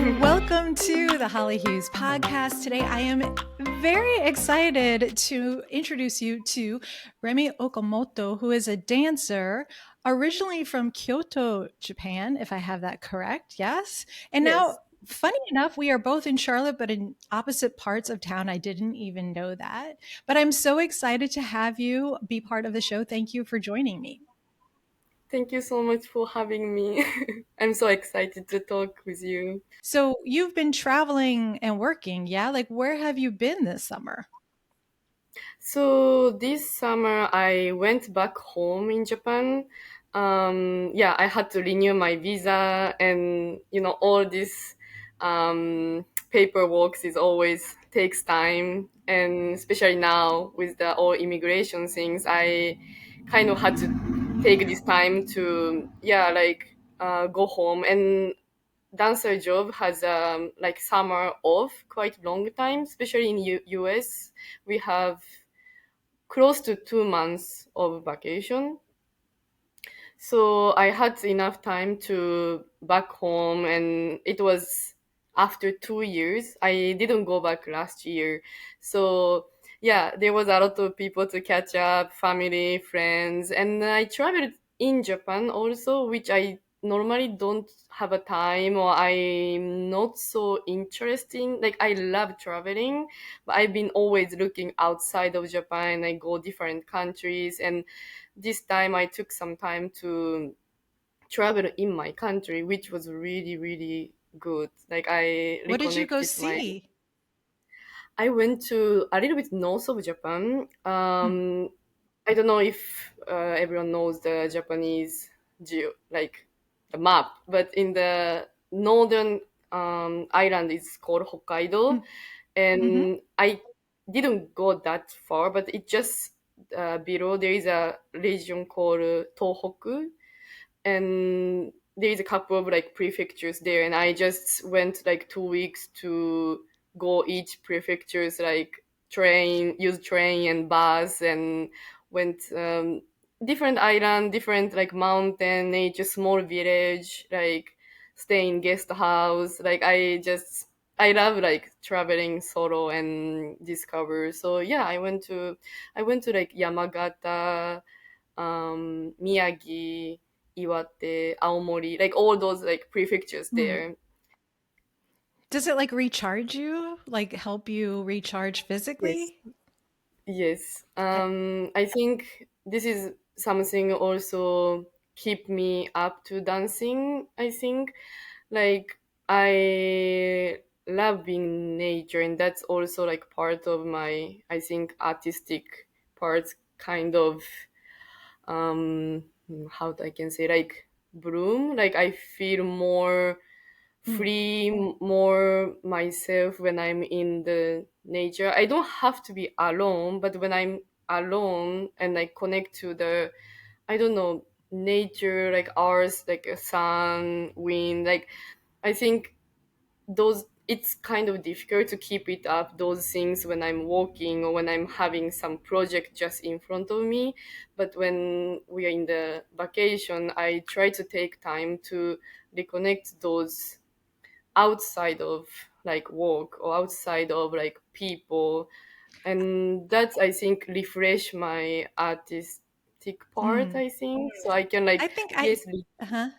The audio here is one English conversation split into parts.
Welcome to the Holly Hughes Podcast. Today, I am very excited to introduce you to Remi Okamoto, who is a dancer originally from Kyoto, Japan, if I have that correct. Yes. And now, Yes. funny enough, we are both in Charlotte, but in opposite parts of town. I didn't even know that. But I'm so excited to have you be part of the show. Thank you for joining me. Thank you so much for having me. I'm so excited to talk with you. So, you've been traveling and working, yeah? Like, where have you been this summer? So this summer I went back home in Japan. I had to renew my visa, and all this paperwork is always takes time, and especially now with the all immigration things, I kind of had to take this time to go home. And dancer job has like summer off quite long time, especially in US. We have close to 2 months of vacation. So I had enough time to back home, and it was after 2 years. I didn't go back last year. So yeah, there was a lot of people to catch up, family, friends, and I traveled in Japan also, which I normally don't have a time, or I'm not so interesting. Like I love traveling, but I've been always looking outside of Japan. I go different countries, and this time I took some time to travel in my country, which was really, really good. Like I What did you go reconnected my. see? I went to a little bit north of Japan. Hmm. I don't know if everyone knows the Japanese like the map, but in the northern island is called Hokkaido, Mm-hmm. and I didn't go that far, but it just below there is a region called Tohoku, and there is a couple of like prefectures there, and I just went like 2 weeks to go each prefectures, like use train and bus, and went different island, different like mountain, nature, small village, like stay in guest house. Like I love like traveling solo and discover. So yeah, I went to like Yamagata, Miyagi, Iwate, Aomori, like all those like prefectures Hmm. there. Does it like recharge you? Like help you recharge Yes, physically? yes. I, I think this is something also keep me up to dancing. I think like I love being in nature, and that's also like part of my, I think, artistic parts, kind of how I can say, like bloom. Like I feel more mm, free, more myself when I'm in the nature. I don't have to be alone, but when I'm alone and I connect to the, I don't know, nature, like ours, like a sun, wind, like I think those, it's kind of difficult to keep it up those things when I'm walking or when I'm having some project just in front of me. But when we are in the vacation, I try to take time to reconnect those outside of like work or outside of like people, and that's, I think, refresh my artistic part, mm. I think, so I can I like, think yes. uh-huh.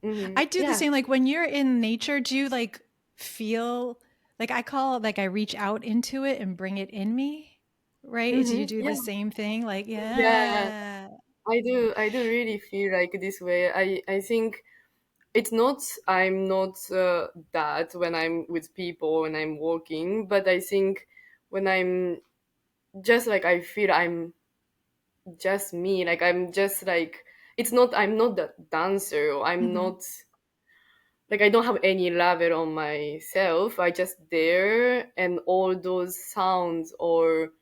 Mm-hmm. I do the Yeah. same. Like when you're in nature, do you like feel like I call it like I reach out into it and bring it in me? Right? Do you Mm-hmm. do the Yeah. same thing? Like, Yeah. yeah. I do really feel like this way. I think it's not, I'm not that when I'm with people, when I'm walking, but I think when I'm just like, I feel I'm just me, like I'm just like, it's not, I'm not the dancer, or I'm Hmm. not, like I don't have any level on myself. I just there, and all those sounds, or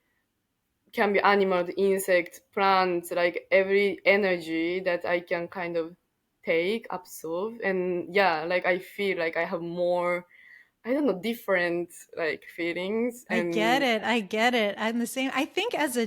can be animal, insect, plants, like every energy that I can kind of take, absorb. And yeah, like I feel like I have more, I don't know, different like feelings. I get And it. I get it. I'm the same. I think as a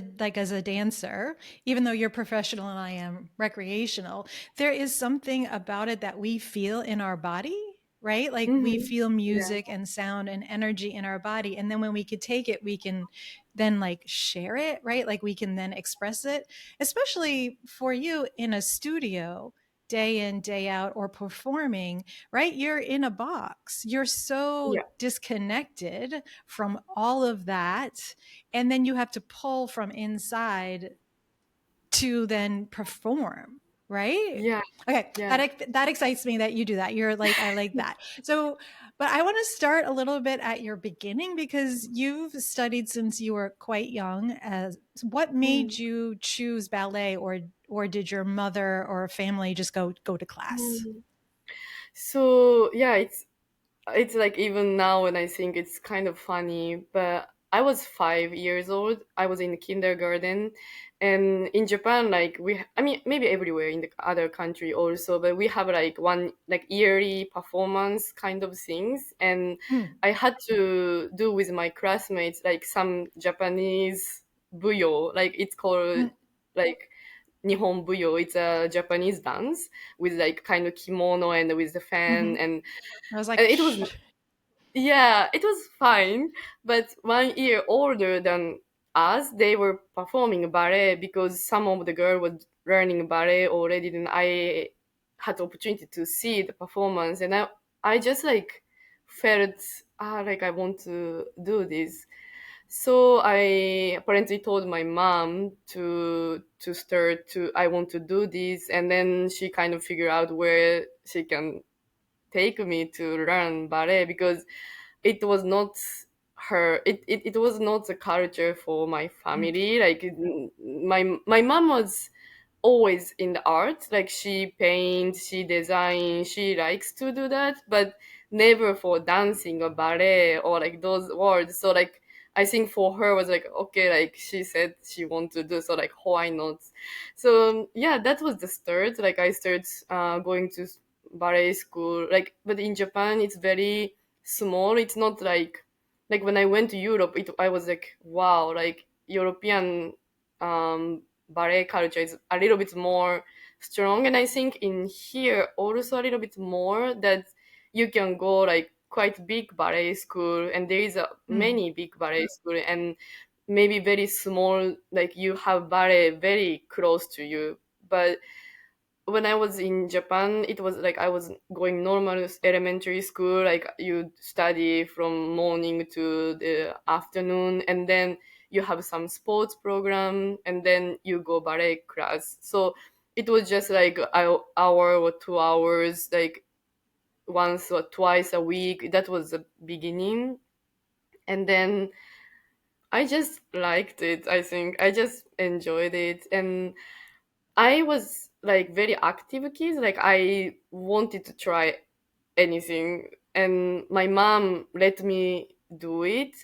dancer, even though you're professional and I am recreational, there is something about it that we feel in our body. right? Like we Mm-hmm. feel Yeah. music and sound and energy in our body. And then when we could take it, we can then like share it, right? Like we can then express it, especially for you in a studio day in, day out, or performing, right? You're in a box. You're so Yeah. disconnected from all of that. And then you have to pull from inside to then perform, right? Yeah. Okay, Yeah. that excites me that you do that. You're like, I like that. So, but I want to start a little bit at your beginning because you've studied since you were quite young. As what made Mm. you choose ballet, or did your mother or family just go to class? Mm. So yeah, it's like even now when I think it's kind of funny, but I was 5 years old. I was in kindergarten, and in Japan, like I mean, maybe everywhere in the other country also, but we have like one like yearly performance kind of things, and Mm, I had to do with my classmates like some Japanese buyo, like it's called mm, like Nihon buyo. It's a Japanese dance with like kind of kimono and with the fan, hmm. and I was like, it was shh. yeah, it was fine, but 1 year older than us, they were performing ballet because some of the girl was learning ballet already. Then I had the opportunity to see the performance, and I just like felt like I want to do this. So I apparently told my mom to start to I want to do this, and then she kind of figured out where she can take me to learn ballet because it was not it was not the culture for my Mm, family. Like my mom was always in the art, like she paints, she designs, she likes to do that, but never for dancing or ballet or like those words. So like I think for her was like okay, like she said she want to do, so like why not. So yeah, that was the start. Like I started going to ballet school, like, but in Japan it's very small. It's not like when I went to Europe, I was like, wow, like European ballet culture is a little bit more strong, and I think in here also a little bit more that you can go like quite big ballet school, and there is a mm, many big ballet school, and maybe very small, like you have ballet very close to you. But when I was in Japan, it was like I was going normal elementary school, like you study from morning to the afternoon, and then you have some sports program, and then you go ballet class. So it was just like an hour or 2 hours, like once or twice a week. That was the beginning. And then I just liked it. I think I just enjoyed it. And I was like very active kid. Like I wanted to try anything, and my mom let me do it.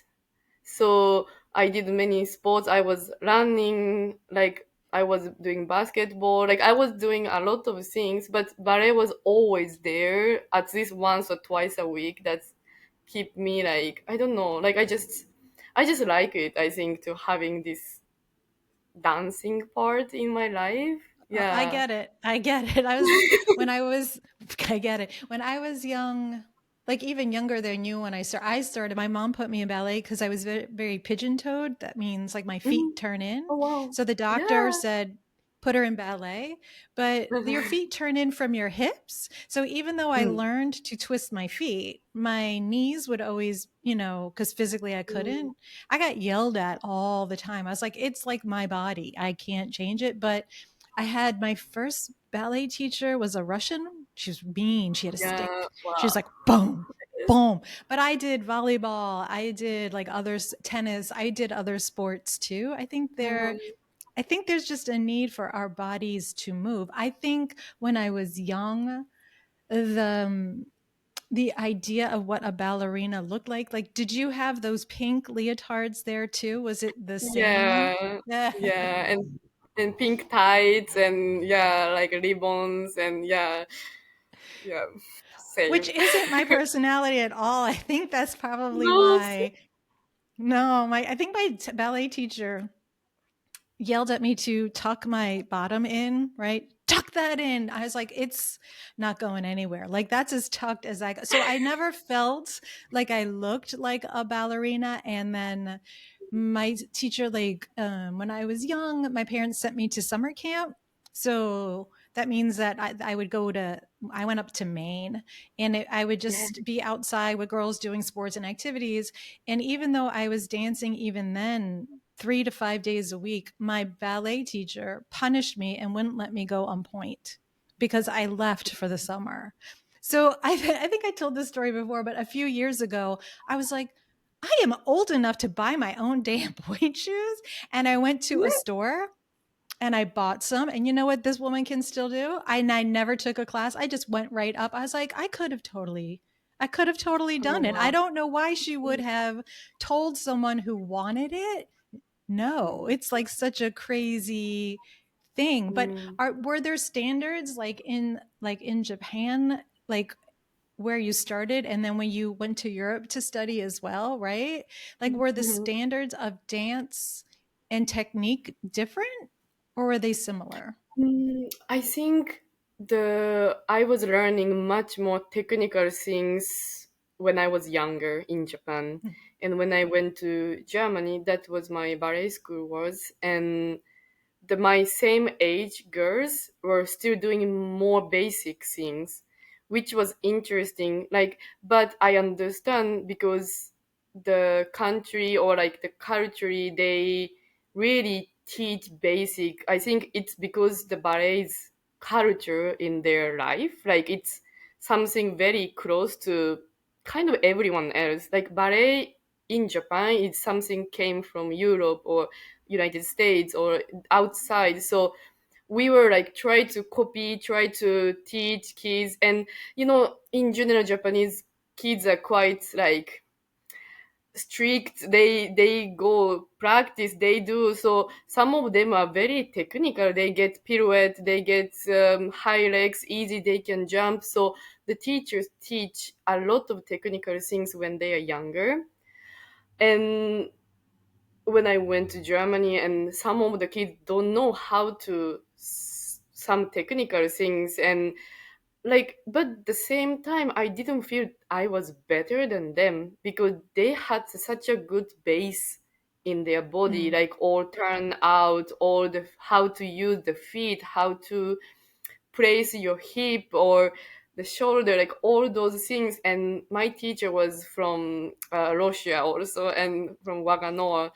So I did many sports. I was running, like I was doing basketball, like I was doing a lot of things. But ballet was always there, at least once or twice a week. That's keep me like I don't know, like I just like it. I think to having this dancing part in my life. I Yeah. get it. I get it. When I was, I get it. When I was young, like even younger than you, when I started, my mom put me in ballet because I was very, very pigeon toed. That means like my Mm. feet turn in. Oh wow. So the doctor Yeah. said, put her in ballet, but your feet turn in from your hips. So even though I Mm. learned to twist my feet, my knees would always, because physically I Mm. couldn't, I got yelled at all the time. I was like, it's like my body. I can't change it. But I had my first ballet teacher was a Russian. She was mean. She had a Yeah. stick. She Wow. was like, boom, Yes. boom. But I did volleyball. I did like others, tennis. I did other sports too. Mhm. I think there's just a need for our bodies to move. I think when I was young, the the idea of what a ballerina looked like, did you have those pink leotards there too? Was it the same? Yeah. Yeah. Yeah. And pink tights and yeah, like ribbons and yeah, yeah, Which same. isn't my personality at all. I think that's probably No. why. No, I think my ballet teacher yelled at me to tuck my bottom in, right? tuck that in. I was like, it's not going anywhere. Like that's as tucked as I go. So I never felt like I looked like a ballerina. And then my teacher, like when I was young, my parents sent me to summer camp. So that means that I would go to, I went up to Maine, and I would Yeah. just be outside with girls doing sports and activities. And even though I was dancing even then 3 to 5 days a week, my ballet teacher punished me and wouldn't let me go on point because I left for the summer. So I think I told this story before, but a few years ago, I was like, I am old enough to buy my own damn point shoes. And I went to a Yeah. store and I bought some. And you know what this woman can still do? I never took a class. I just went right up. I was like, I could have totally Oh done it. I wow. don't know why she would have told someone who wanted it. No, Mm. it's like such a crazy thing. But Mm. were there standards like in Japan, like where you started and then when you went to Europe to study as well, right? Like were the Mhm. standards of dance and technique different, or were they similar? I think the I was learning much more technical things when I was younger in Japan, Mm, and when I went to Germany, that was my ballet school was, and my same age girls were still doing more basic things, which was interesting. Like, but I understand because the country or like the culture, they really teach basic. I think it's because the ballet is culture in their life. Like it's something very close to kind of everyone else. Like ballet in Japan is something came from Europe or United States or outside. So we were like try to copy, try to teach kids, and in general, Japanese kids are quite like strict. They go practice, they do. So some of them are very technical. They get pirouette, they get high legs, easy. They can jump. So the teachers teach a lot of technical things when they are younger. And when I went to Germany, and some of the kids don't know how to some technical things, and like, but at the same time, I didn't feel I was better than them because they had such a good base in their body, mm, like all turn out, all the how to use the feet, how to place your hip or the shoulder, like all those things. And my teacher was from Russia also, and from Waganoa.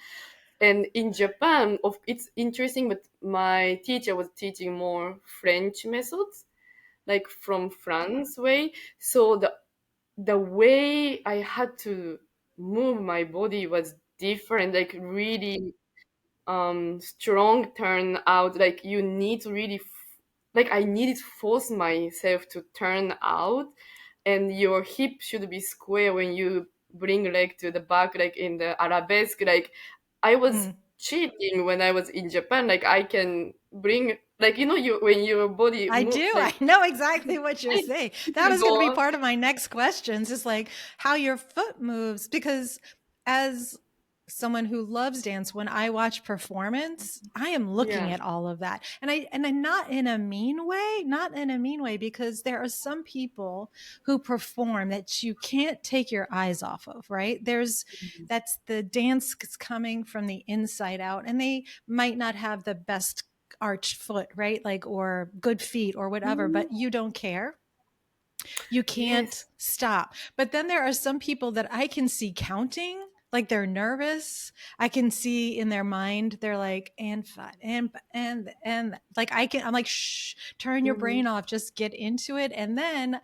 And in Japan, it's interesting, but my teacher was teaching more French methods, like from France way. So the way I had to move my body was different, like really strong turn out. Like you need to really like I needed to force myself to turn out, and your hip should be square when you bring leg to the back, like in the arabesque. Like I was mm. cheating when I was in Japan. Like I can bring, like you when your body I move, do. I like know exactly what you're I saying. That can was going to be go. part of my next questions, is like how your foot moves. Because as someone who loves dance, when I watch performance, I am looking Yeah. at all of that. And I'm not in a mean way, not in a mean way, because there are some people who perform that you can't take your eyes off of, right? That's the dance coming from the inside out, and they might not have the best arched foot, right? Like, or good feet or whatever, Mm, but you don't care. You can't yes. stop. But then there are some people that I can see counting, like they're nervous. I can see in their mind, they're like, and five, and like I'm like, shh, turn your Hmm. brain off, just get into it. And then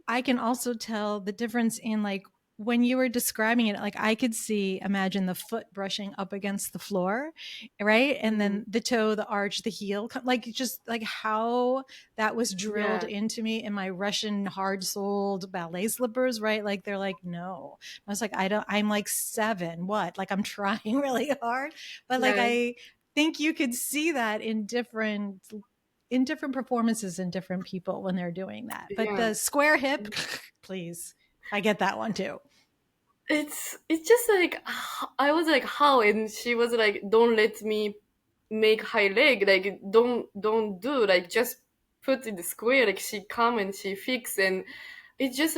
I can also tell the difference in like when you were describing it, like I could see, imagine the foot brushing up against the floor, right? And Hmm. then the toe, the arch, the heel, like just like how that was drilled Yeah. into me in my Russian hard soled ballet slippers, right? Like they're like, no. I was like, I'm like 7. What? Like I'm trying really hard. But like Yeah. I think you could see that in different performances in different people when they're doing that. But Yeah. the square hip, please, I get that one too. It's just like I was like how, and she was like, don't let me make high leg, like don't do, like just put in the square, like she come and she fix, and it's just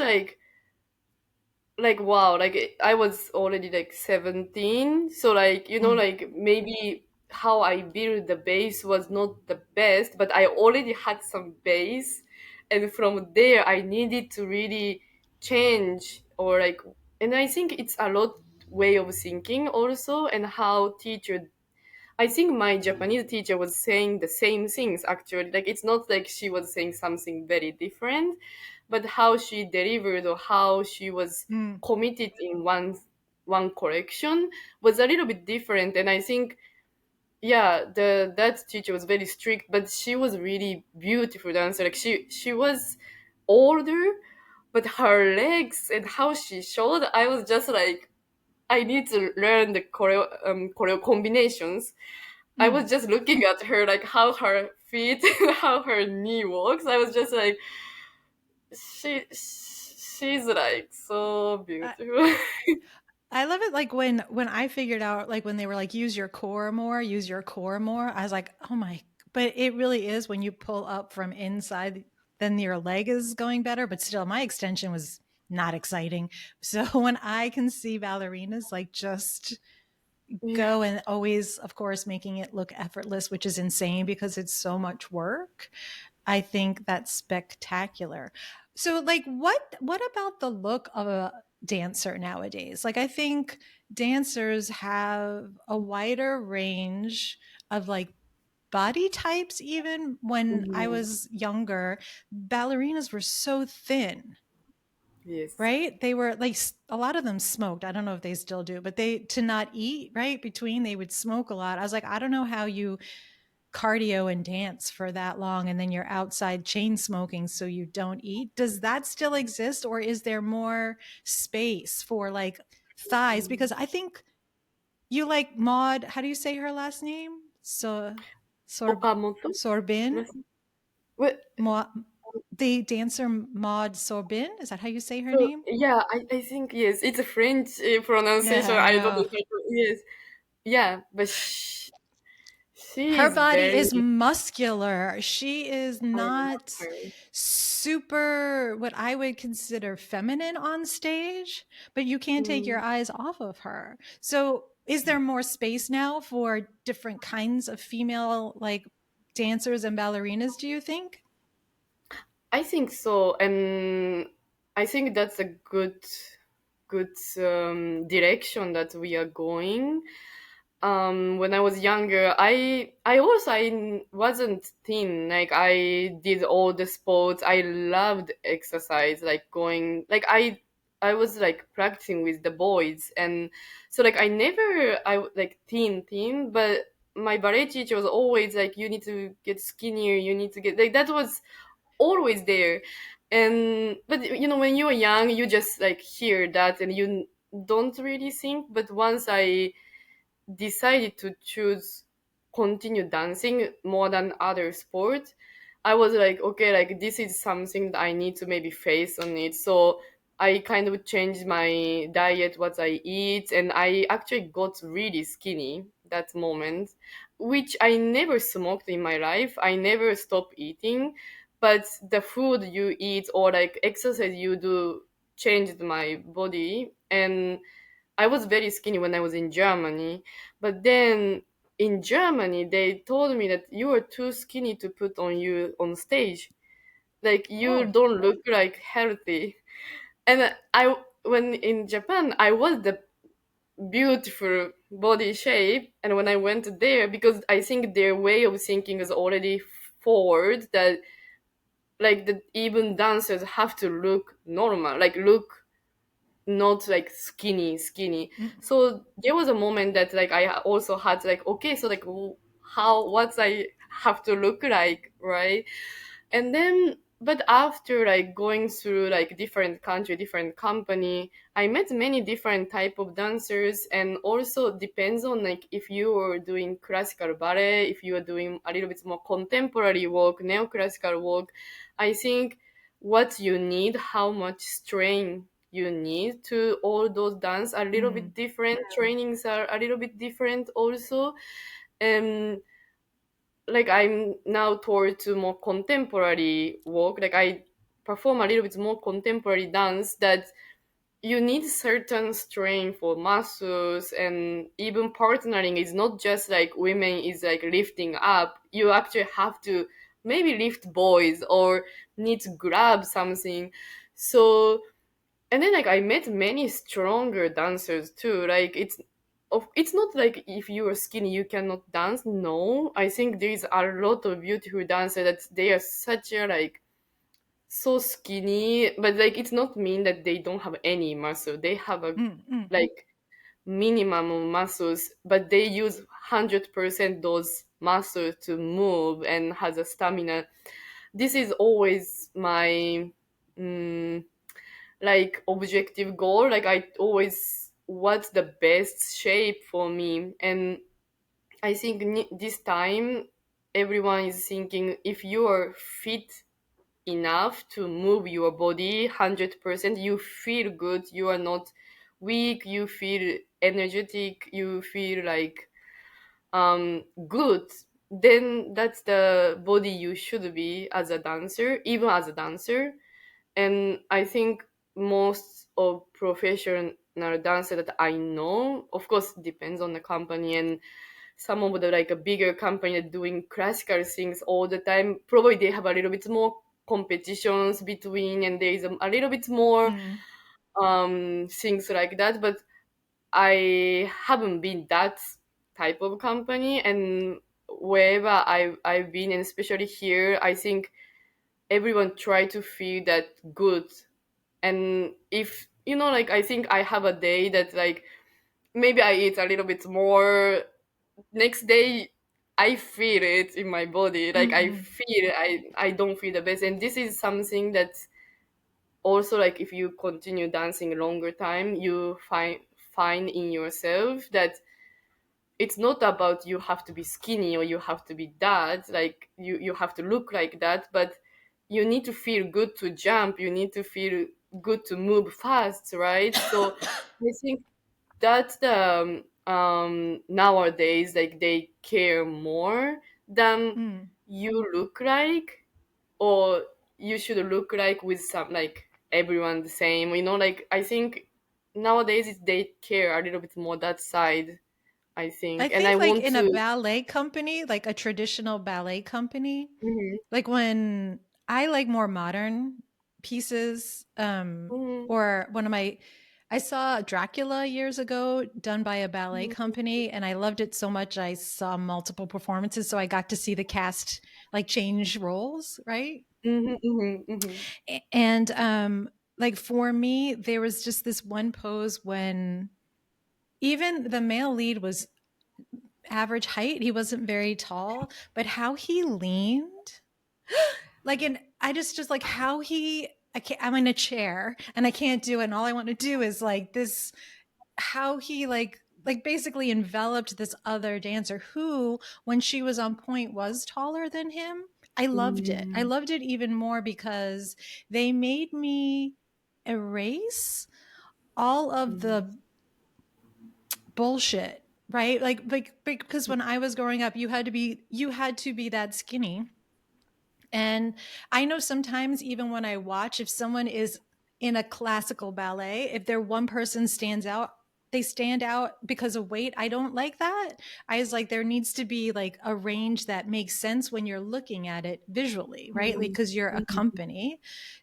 like wow, like I was already like 17, so like Mm. like maybe how I built the base was not the best, but I already had some base, and from there I needed to really change, or like, and I think it's a lot way of thinking also, and how teacher, I think my Japanese teacher was saying the same things actually. Like it's not like she was saying something very different, but how she delivered or how she was Mm. committed in one correction was a little bit different. And I think yeah, the that teacher was very strict, but she was really beautiful dancer. Like she was older, but her legs and how she showed, I was just like I need to learn the choreo combinations. I Mm. was just looking at her, like how her feet and how her knee walks. I was just like, she's like so beautiful. I love it, like, when I figured out, like, when they were like, "Use your core more, use your core more," I was like, "Oh my," but it really is when you pull up from inside, then your leg is going better, but still, my extension was not exciting. So when I can see ballerinas, like, just Yeah. go and always, of course, making it look effortless, which is insane because it's so much work. I think that's spectacular. So like what about the look of a dancer nowadays? Like I think dancers have a wider range of like body types. Even when I Mhm. was younger, ballerinas were so thin, Yes. right? They were like a lot of them smoked. I don't know if they still do, but they to not eat, right? Between they would smoke a lot. I was like, I don't know how you cardio and dance for that long and then you're outside chain smoking so you don't eat. Does that still exist, or is there more space for like thighs? Because I think you like Maud, how do you say her last name? Sor Okamoto? Sorbin? What? Maud, the dancer Maud Sorbin, is that how you say her So name? yeah, I think yes, it's a French pronunciation. I don't No. know. Yes, yeah, but she Her is body very. is muscular. She is I love not her. super what I would consider feminine on stage, but you can't take your Mm. eyes off of her. So, is there more space now for different kinds of female like dancers and ballerinas, do you think? I think so, and I think that's a good direction that we are going. When I was younger, I wasn't thin. Like I did all the sports. I loved exercise, like going like I was like practicing with the boys, and so like I never I like thin, but my ballet teacher was always like, you need to get skinnier. You need to get like that was always there. And but when you are young, you just like hear that and you don't really think. But once I decided to choose continue dancing more than other sports, I was like, okay, like this is something that I need to maybe face on it. So I kind of changed my diet, what I eat, and I actually got really skinny that moment, which I never smoked in my life. I never stopped eating, but the food you eat or like exercise you do changed my body. And I was very skinny when I was in Germany, but then in Germany they told me that you are too skinny to put on you on stage. Like you Oh, don't look like healthy. And I when in Japan I was the beautiful body shape, and when I went there, because I think their way of thinking is already forward, that like the even dancers have to look normal, like look not like skinny. mm, So there was a moment that like I also had like, okay, so like how what I have to look like, right? And then but after like going through like different country, different company, I met many different type of dancers. And also depends on like if you are doing classical ballet, if you are doing a little bit more contemporary work, neoclassical work, I think what you need, how much strain you need to all those dance are a little mm, bit different, trainings are a little bit different also. And like I'm now toward to more contemporary work. Like I perform a little bit more contemporary dance that you need certain strength for muscles, and even partnering is not just like women is like lifting up. You actually have to maybe lift boys or need to grab something. So, and then like I met many stronger dancers too. Like it's not like if you are skinny you cannot dance. No, I think there is a lot of beautiful dancers that they are such a like so skinny, but like it's not mean that they don't have any muscle. They have a Mm, mm, like minimum of muscles, but they use 100% those muscles to move and has a stamina. This is always my mm, like objective goal. Like I always what's the best shape for me, and I think this time everyone is thinking if you are fit enough to move your body 100%, you feel good, you are not weak, you feel energetic, you feel like good, then that's the body you should be as a dancer, even as a dancer. And I think most of professional dancer that I know, of course depends on the company, and some of the like a bigger company that doing classical things all the time, probably they have a little bit more competitions between, and there is a little bit more mm. things like that. But I haven't been that type of company, and wherever I've been, and especially here, I think everyone try to feel that good. And if you know, like I think I have a day that like maybe I eat a little bit more, next day I feel it in my body, like I Mm-mm. feel I don't feel the best. And this is something that also like if you continue dancing a longer time, you find in yourself that it's not about you have to be skinny or you have to be that, like you have to look like that, but you need to feel good to jump, you need to feel good to move fast, right? So I think that's the nowadays like they care more than Mm. you look like, or you should look like with some like everyone the same, you know, like I think nowadays they care a little bit more that side, I I think. And I think like want in a to ballet company, like a traditional ballet company, mhm, like when I like more modern pieces, mhm, or one of my I saw Dracula years ago done by a ballet mhm, company and I loved it so much I saw multiple performances so I got to see the cast like change roles, right? mhm, mhm, mhm, And like for me there was just this one pose when even the male lead was average height, he wasn't very tall, but how he leaned like and I just like how he I can't, I'm in a chair and I can't do it and all I want to do is like this how he like basically enveloped this other dancer who when she was on point was taller than him. I loved it. I mhm, loved it even more because they made me erase all of mhm, the bullshit, right? Like because when I was growing up you had to be that skinny. And I know sometimes, even when I watch, if someone is in a classical ballet, if their one person stands out, they stand out because of weight. I don't like that. I was like, there needs to be like a range that makes sense when you're looking at it visually, right? mhm, Because you're a mhm. company.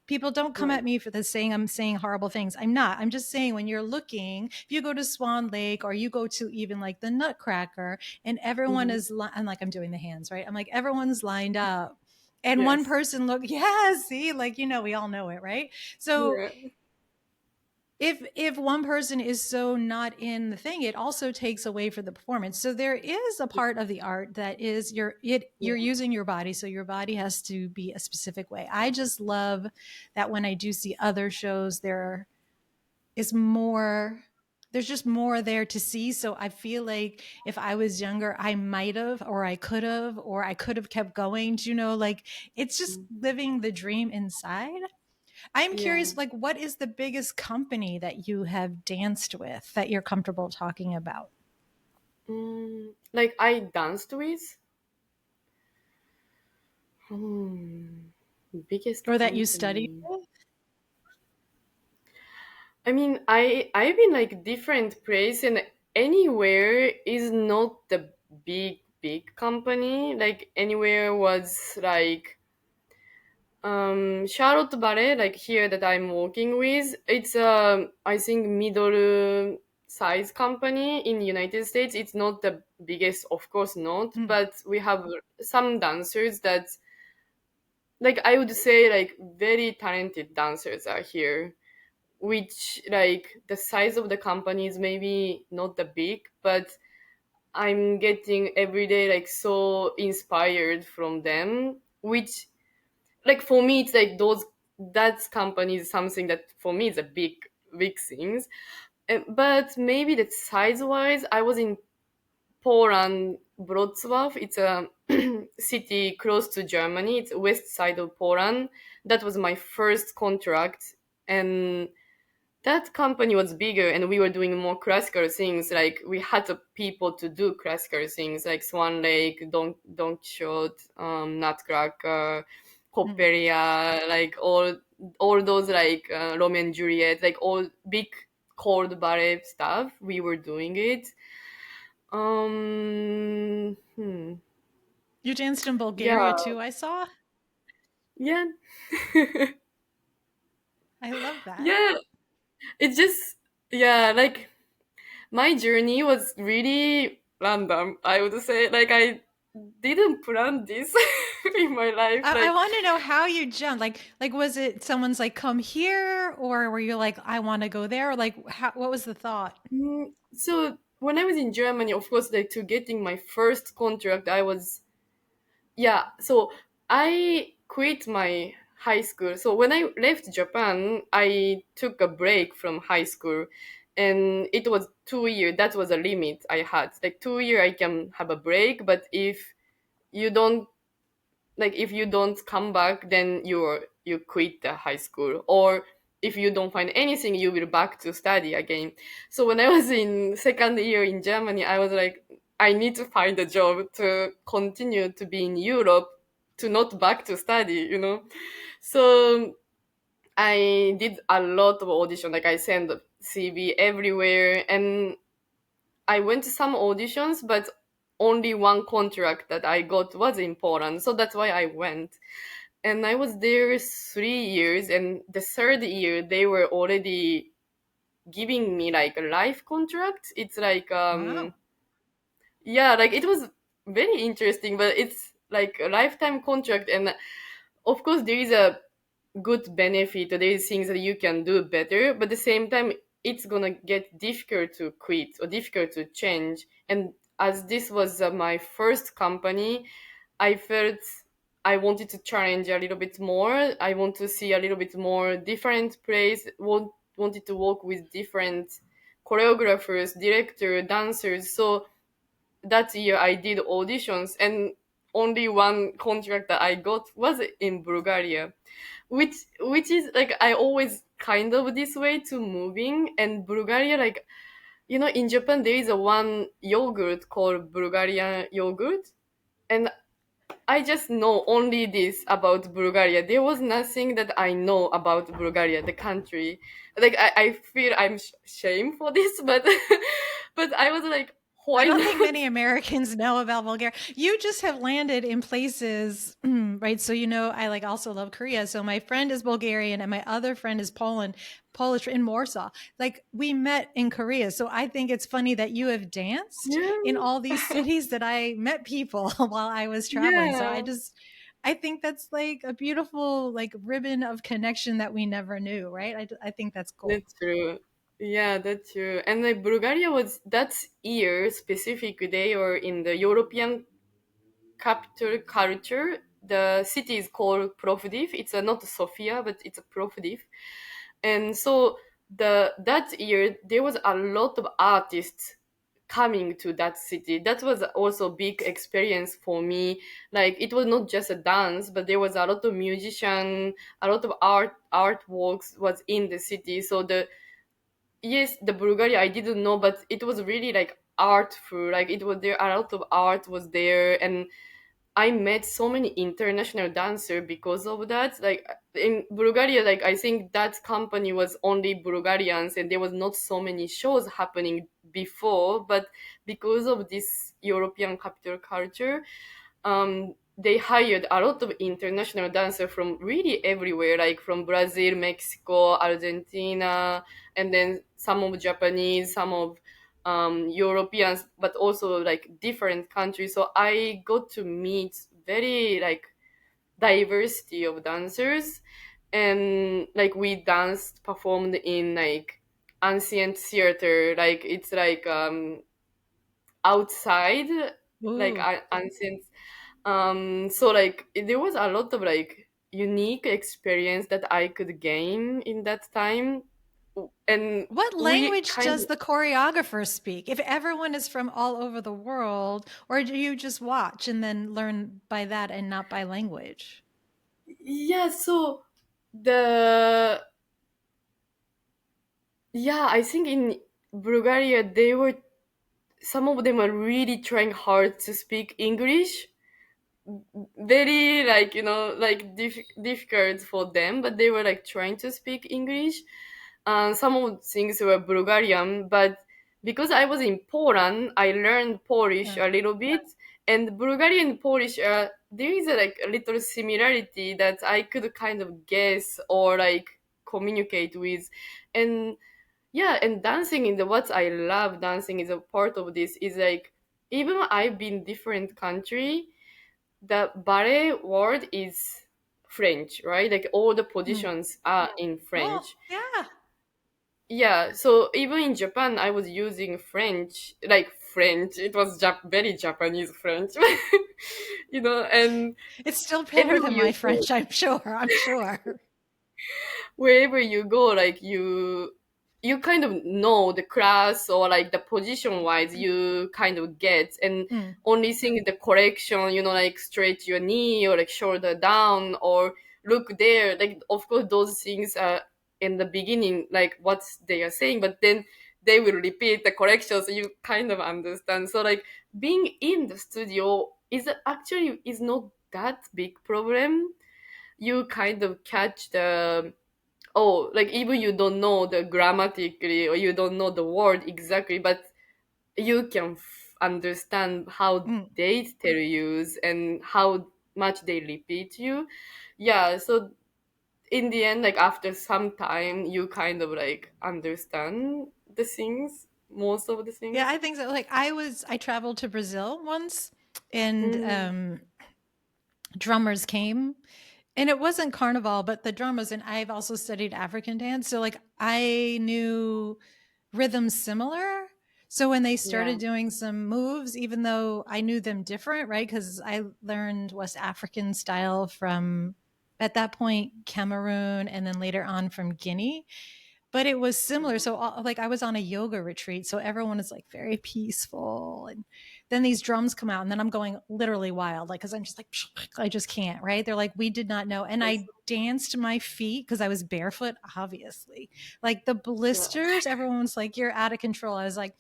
People don't come Right. at me for the saying I'm saying horrible things. I'm not. I'm just saying when you're looking, if you go to Swan Lake or you go to even like the Nutcracker and everyone Mhm. is, I'm like, I'm doing the hands, right? I'm like, everyone's lined up and one Yes. person look, yeah, see, like, we all know it, right? So Yeah. if one person is so not in the thing, it also takes away from the performance. So there is a part of the art that is you're Yeah. using your body, so your body has to be a specific way. I just love that when I do see other shows there is more, there's just more there to see. So I feel like if I was younger, I might have, or I could have kept going. Do you know, like it's just Mm. living the dream inside. I'm Yeah. curious, like, what is the biggest company that you have danced with that you're comfortable talking about? Like I danced with. Hmm. Biggest or that you studied company. with? I mean, I've been like different place, and anywhere is not the big company. Like anywhere was like Charlotte Ballet, like here that I'm working with. It's I think middle size company in United States. It's not the biggest, of course not, Mm, but we have some dancers that, like, I would say like very talented dancers are here, which like the size of the company is maybe not the big, but I'm getting every day like so inspired from them, which like for me it's like those, that company is something that for me is a big things. But maybe that size wise, I was in Poland, Wrocław. It's a city close to Germany. It's west side of Poland. That was my first contract, and that company was bigger, and we were doing more classical things. Like we had the people to do classical things like Swan Lake, Don Quixote, Nutcracker, mm. Coppelia, like all those like Romeo and Juliet, like all big chord ballet stuff. We were doing it. Hmm. You danced in Bulgaria Yeah, too, I saw. yeah, I love that. yeah. It just, yeah, like my journey was really random, I would say. Like I didn't plan this in my life. I Like, want to know how you jumped. Like was it someone's like come here, or were you like I want to go there? Or like what was the thought? so when I was in Germany, of course, like to getting my first contract, I was, yeah. So I quit my high school. So when I left Japan, I took a break from high school, and it was 2 years. That was a limit I had. Like 2 year, I can have a break, but if you don't, like if you don't come back, then you quit the high school, or if you don't find anything, you will back to study again. So when I was in second year in Germany, I was like, I need to find a job to continue to be in Europe, to not back to study. So I did a lot of audition, like I sent CV everywhere, and I went to some auditions, but only one contract that I got was important. So that's why I went. And I was there 3 years, and the third year they were already giving me like a life contract. It's like Wow. yeah, like it was very interesting, but it's like a lifetime contract, and of course there is a good benefit. There is things that you can do better, but at the same time, it's gonna get difficult to quit or difficult to change. And as this was my first company, I felt I wanted to challenge a little bit more. I want to see a little bit more different place. Wanted to work with different choreographers, director, dancers. So that year I did auditions, and only one contract that I got was in Bulgaria, which is like I always kind of this way to moving. And Bulgaria, like, in Japan there is a one yogurt called Bulgarian yogurt, and I just know only this about Bulgaria. There was nothing that I know about Bulgaria, the country. Like I feel I'm shame for this, but but I was like, I why don't think not? many Americans know about Bulgaria. You just have landed in places, right? So I like also love Korea. So my friend is Bulgarian and my other friend is Polish in Warsaw. Like we met in Korea. So I think it's funny that you have danced Yeah, in all these cities that I met people while I was traveling. So yeah. I think that's like a beautiful like ribbon of connection that we never knew, right? I think that's cool. That's true. Yeah, that's true. And like Bulgaria was that year specific day, or in the European capital culture. The city is called Plovdiv. It's not Sofia, but it's a Plovdiv. And so that year there was a lot of artists coming to that city. That was also a big experience for me. Like it was not just a dance, but there was a lot of musician, a lot of artworks was in the city. So the Bulgaria I didn't know, but it was really like artful. Like it was there, a lot of art was there, and I met so many international dancers because of that. Like in Bulgaria, like I think that company was only Bulgarians and there was not so many shows happening before. But because of this European capital culture, they hired a lot of international dancers from really everywhere, like from Brazil, Mexico, Argentina, and then some of Japanese, some of Europeans, but also like different countries. So I got to meet very like diversity of dancers, and like we danced, performed in like ancient theater, like it's like outside, like Ooh. ancient. So like there was a lot of like unique experience that I could gain in that time, and What we language kind does of, the choreographer speak? If everyone is from all over the world, or do you just watch and then learn by that and not by language? yeah. So the yeah, I think in Bulgaria they were, some of them are really trying hard to speak English, very like like difficult for them, but they were like trying to speak English. Some of the things were Bulgarian, but because I was in Poland, I learned Polish Uh, a little bit. And Bulgarian and Polish, there is like a little similarity that I could kind of guess or like communicate with. And yeah, and dancing in the, what I love dancing is a part of this is like, even I've been different country, the ballet word is French, right? Like all the mm. positions are in Oh, French. yeah. Yeah, so even in Japan, I was using French, like French. It was very Japanese French, and It's still better everywhere than you my go, French, I'm sure. I'm sure. wherever you go, like you kind of know the class or like the position wise, you kind of get, and Mm. only thing the correction, like straight your knee or like shoulder down or look there. Like of course those things are in the beginning, like what they are saying, but then they will repeat the correction, so you kind of understand. So like being in the studio is actually is not that big problem. You kind of catch the, oh, like even you don't know the grammatically or you don't know the word exactly, but you can understand how Mm. they tell you and how much they repeat you. Yeah, so in the end, like after some time, you kind of like understand the things, most of the Yeah, things. I think so. Like I traveled to Brazil once, and Mm, drummers came, and it wasn't carnival, but the drummers, and I've also studied African dance, so like I knew rhythms similar. So when they yeah. started doing some moves, even though I knew them different, right? Because I learned West African style from, at that point, Cameroon, and then later on from Guinea, but it was similar. So like I was on a yoga retreat, so everyone is like very peaceful, and then these drums come out, and then I'm going literally wild, like because I'm just like I just can't, right? They're like, we did not know, and Yes. I danced my feet because I was barefoot, obviously, like the Yeah. blisters. Everyone was like, you're out of control. I was like,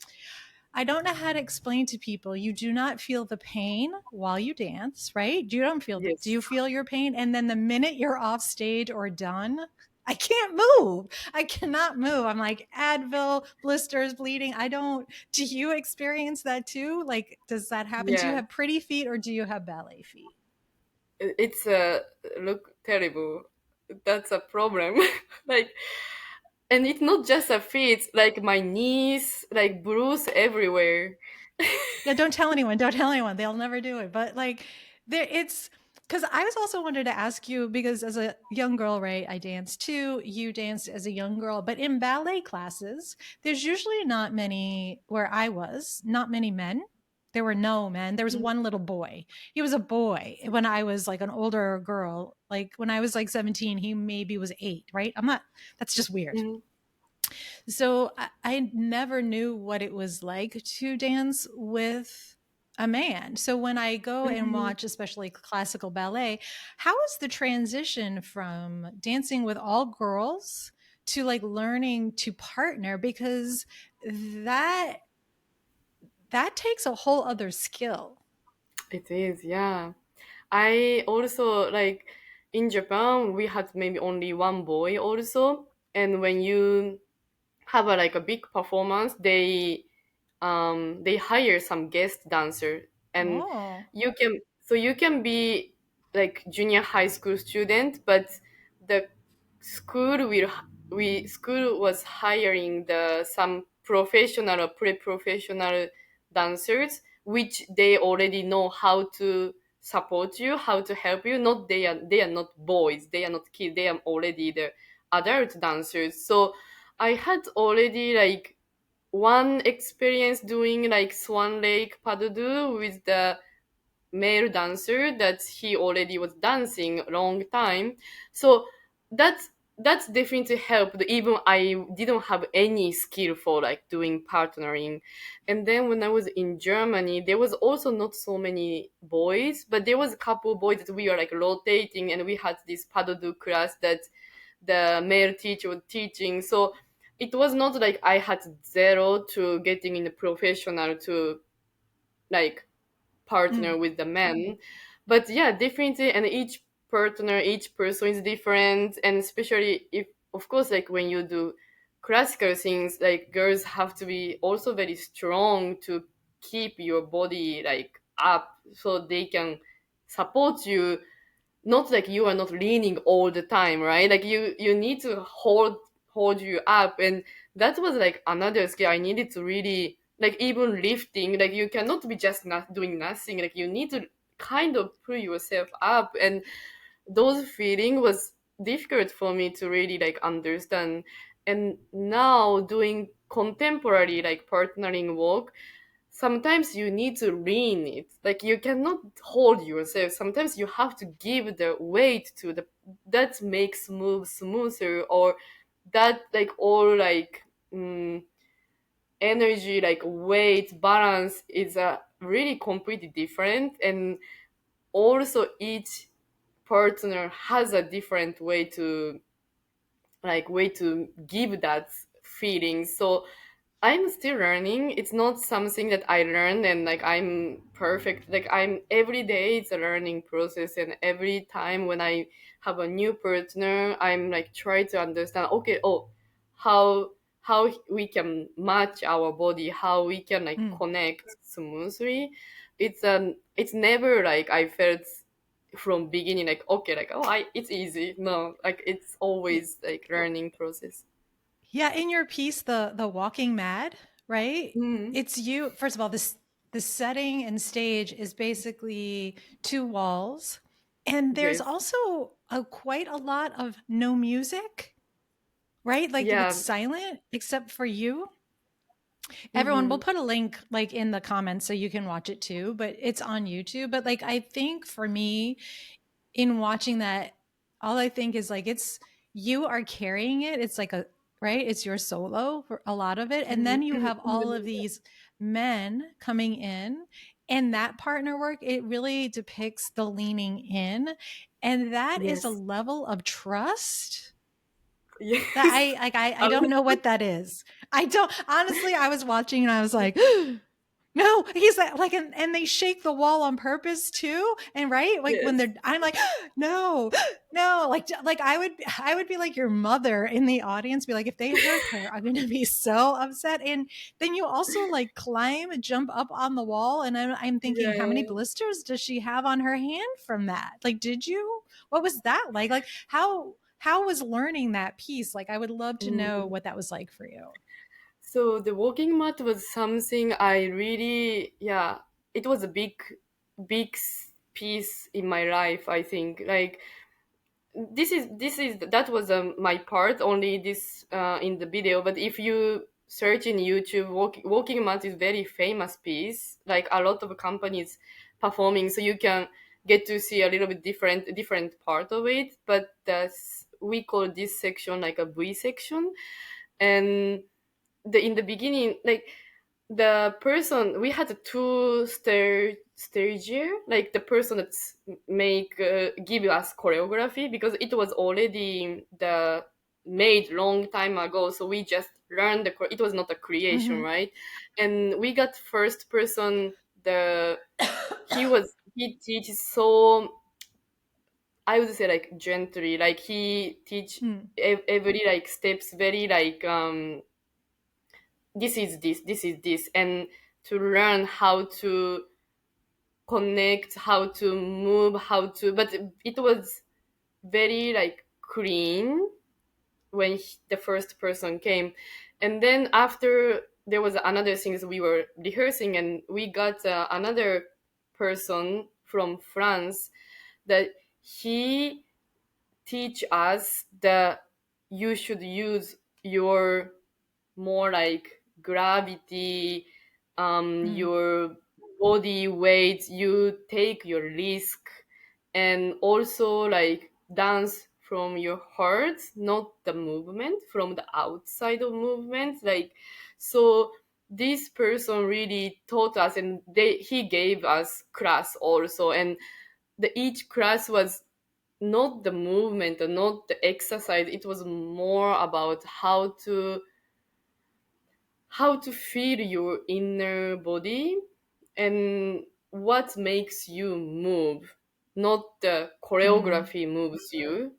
I don't know how to explain to people. You do not feel the pain while you dance, right? You don't feel. Do Yes. you feel your pain? And then the minute you're off stage or done, I can't move. I cannot move. I'm like Advil, blisters, bleeding. I don't. Do you experience that too? Like, does that happen? Do you Yeah. have pretty feet or do you have ballet feet? It's look terrible. That's a problem. Like, and it's not just a feet, like my knees, like bruise everywhere. Yeah, don't tell anyone. Don't tell anyone. They'll never do it. But like, there, it's because I was also wanted to ask you because as a young girl, right? I danced too. You danced as a young girl, but in ballet classes, there's usually not many. Where I was, not many men. There were no men. There was one little boy. He was a boy when I was like an older girl. Like when I was like 17, he maybe was 8. Right? I'm not. That's just weird. Mhm. So I never knew what it was like to dance with a man. So when I go and Mhm. watch, especially classical ballet, how is the transition from dancing with all girls to like learning to partner? Because that that takes a whole other skill. It is, yeah. I also like in Japan we had maybe only one boy also, and when you have like a big performance, they hire some guest dancer, and Oh. you can be like junior high school student, but the school was hiring the some professional or pre-professional dancers, which they already know how to support you, how to help you. Not they are not boys, they are not kids, they are already the adult dancers. So I had already like one experience doing like Swan Lake Padoodle with the male dancer that he already was dancing a long time. So that's that's definitely helped, even I didn't have any skill for like doing partnering. And then when I was in Germany, there was also not so many boys, but there was a couple boys that we were like rotating, and we had this paddle class that the male teacher was teaching. So it was not like I had zero to getting in the professional to like partner Mm. with the men. But yeah, definitely, and each partner, each person is different, and especially if, of course, like when you do classical things, like girls have to be also very strong to keep your body like up so they can support you, not like you are not leaning all the time, right? Like you need to hold you up, and that was like another skill I needed to really like, even lifting, like you cannot be just not doing nothing, like you need to kind of pull yourself up, and those feeling was difficult for me to really like understand. And now doing contemporary like partnering work, sometimes you need to lean it, like you cannot hold yourself, sometimes you have to give the weight to the that makes move smoother, or that like all like energy like weight balance is a really completely different, and also each partner has a different way to give that feeling. So I'm still learning. It's not something that I learned and like I'm perfect. Like I'm every day it's a learning process, and every time when I have a new partner, I'm like try to understand, okay, oh, how we can match our body, how we can like Mm. connect smoothly. It's never like I felt from beginning like okay, like oh I it's easy. No, like it's always like learning process. Yeah, in your piece, the Walking Mad, right? Mm. It's you. First of all, this the setting and stage is basically two walls, and there's Yes. also quite a lot of no music, right? Like it's Yeah. silent except for you. Everyone, we'll Mm-hmm. put a link like in the comments so you can watch it too, but it's on YouTube. But like I think for me, in watching that, all I think is like it's you are carrying it. It's like a right, it's your solo for a lot of it. And then you have In the all of middle. these men coming in, and that partner work, it really depicts the leaning in. And that is a Yes. level of trust that Yes. I Um, don't know what that is. I don't honestly. I was watching and I was like, no, he's like, and they shake the wall on purpose too. And right, like when yes. they're, I'm like, no, no, like I would be like your mother in the audience, be like, if they hurt her, I'm gonna be so upset. And then you also like climb, jump up on the wall, and I'm thinking, how many Yeah. blisters does she have on her hand from that? Like, did you? What was that like? Like how was learning that piece? Like, I would love to know Mm. what that was like for you. So the walking mat was something I really, yeah, it was a big piece in my life, I think. Like this is that was my part only this in the video, but if you search in YouTube, walking mat is very famous piece, like a lot of companies performing, so you can get to see a little bit different part of it, but that's we call this section like a V section. And the in the beginning, like the person we had a two stagiaire, like the person that's make give us choreography, because it was already the made long time ago, so we just learned it was not a creation, Mm-hmm. right? And we got first person the he teaches so, I would say like gently, like he teach Mm, every like steps very like this is this, and to learn how to connect, how to move, how to, but it was very like clean when the first person came. And then after, there was another things we were rehearsing, and we got another person from France that he teach us that you should use your more like gravity, mm, your body weight, you take your risk, and also like dance from your heart, not the movement, from the outside of movement. Like, so this person really taught us, and he gave us class also, and each class was not the movement or not the exercise, it was more about how to feel your inner body and what makes you move, not the mm. choreography moves you.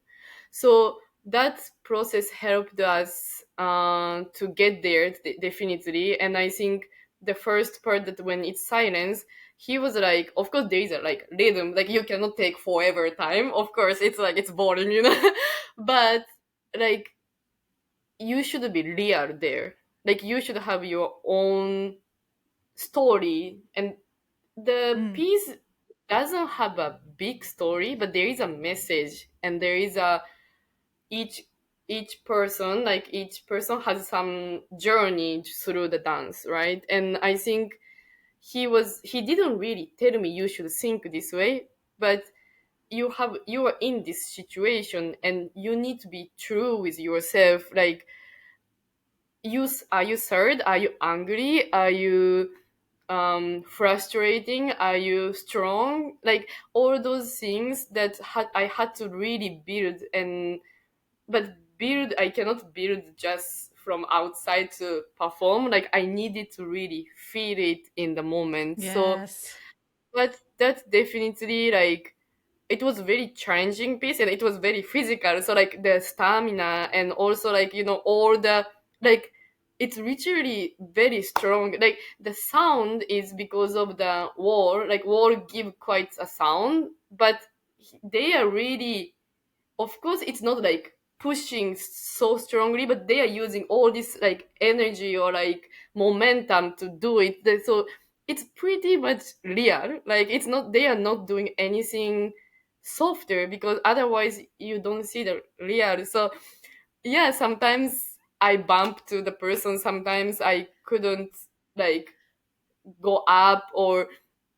So that process helped us to get there definitely. And I think the first part, that when it's silence, he was like, of course there is a like rhythm, like you cannot take forever time, of course it's like it's boring, but like you should be real there, like you should have your own story. And the Mm, piece doesn't have a big story, but there is a message, and there is a each each person has some journey through the dance, right? And I think he didn't really tell me you should think this way, but you are in this situation and you need to be true with yourself. Like, are you sad, are you angry, are you frustrating, are you strong, like all those things that I had to really build. And but build, I cannot build just from outside to perform, like I needed to really feel it in the moment. So yes. but that's definitely like, it was very challenging piece, and it was very physical, so like the stamina, and also like all the like, it's literally very strong. Like the sound is because of the wall, like wall give quite a sound, but they are really, of course it's not like pushing so strongly, but they are using all this like energy or like momentum to do it. So it's pretty much real, like it's not, they are not doing anything softer, because otherwise you don't see the real. So yeah, sometimes I bump to the person, sometimes I couldn't like go up, or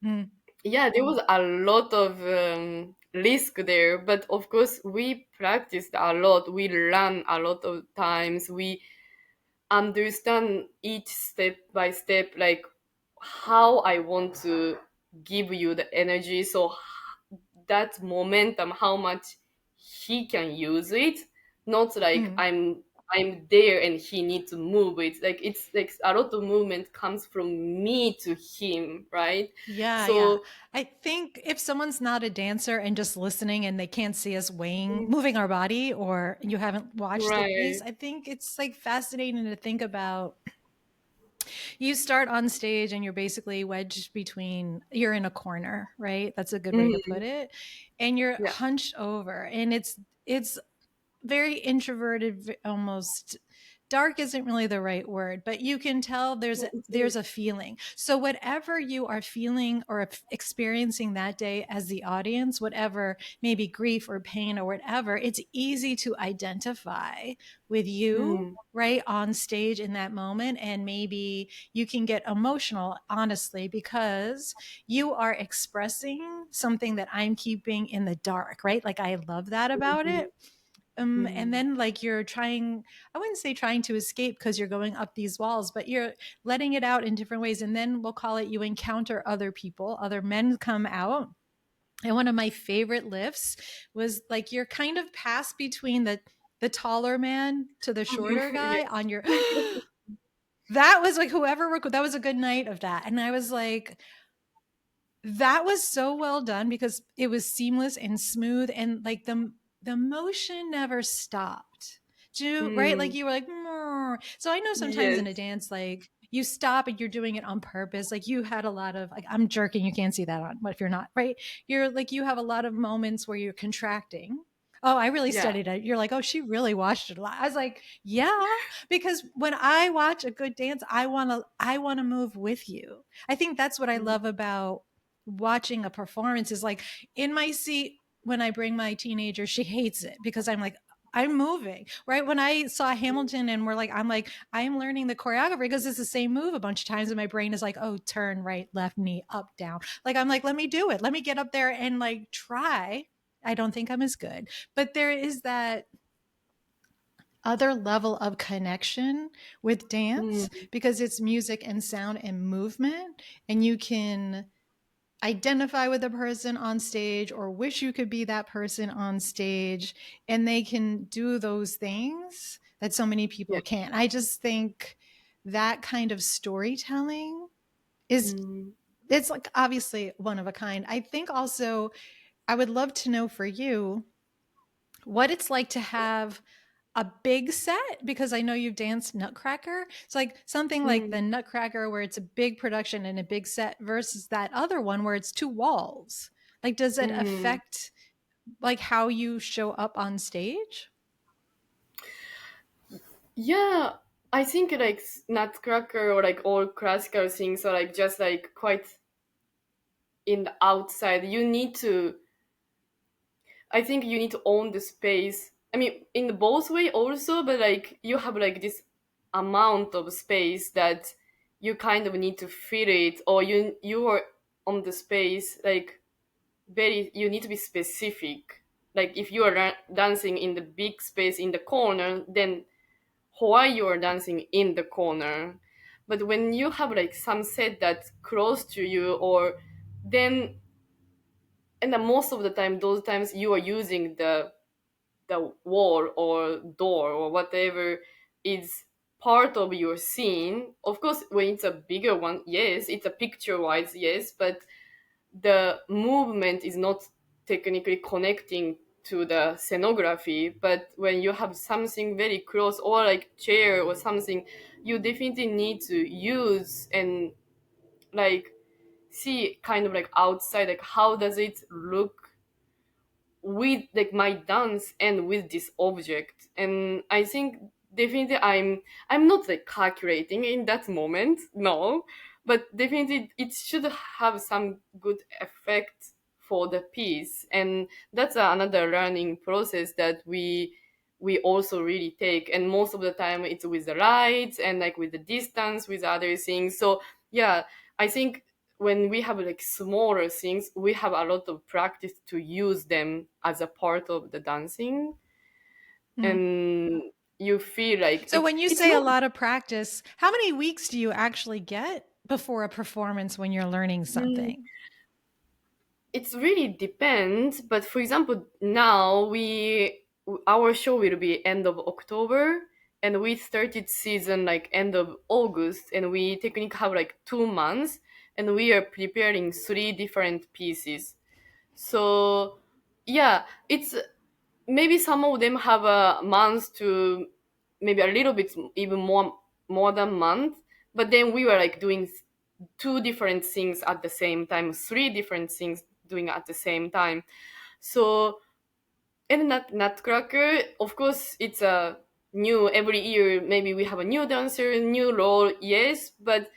Mm, yeah, there was a lot of risk there, but of course we practiced a lot, we ran a lot of times, we understand each step by step, like how I want to give you the energy, so that momentum, how much he can use it, not like mm. I'm there and he need to move it, like it's like a lot of movement comes from me to him, right? Yeah, yeah. So I think if someone's not a dancer and just listening and they can't see us mm, moving our body, or you haven't watched the piece, right. I think it's like fascinating to think about. You start on stage and you're basically wedged between, you're in a corner, right? That's a good way to Mhm. put it. And you're Yeah. hunched over, and it's very introverted, almost dark isn't really the right word, but you can tell there's a feeling. So whatever you are feeling or experiencing that day as the audience, whatever, maybe grief or pain or whatever, it's easy to identify with you Mm, right on stage in that moment. And maybe you can get emotional, honestly, because you are expressing something that I'm keeping in the dark, right? Like, I love that about mhm, it. And mm, then like you're trying, I wouldn't say trying to escape because you're going up these walls, but you're letting it out in different ways. And then we'll call it, you encounter other people, other men come out. And one of my favorite lifts was like you're kind of passed between the taller man to the shorter guy yes. on your that was like, whoever that was a good night of that. And I was like, that was so well done because it was seamless and smooth, and like the motion never stopped. Right? Like Mm, you were like, "Mrr." So I know sometimes in a yes. dance, like you stop and you're doing it on purpose. Like you had a lot of like, I'm jerking. You can't see that on, but if you're not, right? You're like, you have a lot of moments where you're contracting. Oh, I really Yeah. studied it. You're like, oh, she really watched it a lot. I was like, yeah, because when I watch a good dance, I want to move with you. I think that's what I Mm, love about watching a performance is like in my seat when I bring my teenager, she hates it because I'm like, I'm moving, right? When I saw Hamilton and I'm like, I'm learning the choreography because it's the same move a bunch of times. And my brain is like, oh, turn right, left knee, up, down. Like, I'm like, let me do it. Let me get up there and like try. I don't think I'm as good, but there is that other level of connection with dance mm, because it's music and sound and movement. And you can identify with a person on stage or wish you could be that person on stage, and they can do those things that so many yeah. people can't. I just think that kind of storytelling is, Mm, it's like obviously one of a kind. I think also I would love to know for you what it's like to have a big set because I know you've danced Nutcracker. It's like something like the mm, Nutcracker where it's a big production and a big set versus that other one where it's two walls. Like, does it mm. affect like how you show up on stage? Yeah, I think like Nutcracker or like all classical things are like just like quite in the outside. I think you need to own the space. I mean, in the both way also, but like you have like this amount of space that you kind of need to fill it, or you are on the space like very. You need to be specific. Like if you are dancing in the big space in the corner, then why you are dancing in the corner. But when you have like some set that's close to you, or then and then most of the time, those times you are using the wall or door or whatever is part of your scene. Of course, when it's a bigger one, yes, it's a picture wise, yes, but the movement is not technically connecting to the scenography. But when you have something very close or like chair or something, you definitely need to use and like see kind of like outside, like how does it look with like my dance and with this object. And I think definitely I'm not like calculating in that moment, no, but definitely it should have some good effect for the piece. And that's another learning process that we also really take. And most of the time it's with the lights and like with the distance with other things. So yeah, I think when we have like smaller things, we have a lot of practice to use them as a part of the dancing. Hmm. And you feel like So when you it's say a not. lot of practice, how many weeks do you actually get before a performance when you're learning mm, something? It really depends, but for example, now we our show will be end of October, and we started season like end of August, and we technically have like 2 months, and we are preparing three different pieces. So yeah, it's maybe some of them have a month to maybe a little bit even more than month. But then we were like doing two different things at the same time, three different things doing at the same time. So in Nutcracker, of course, it's a new every year. Maybe we have a new dancer, new role, yes, but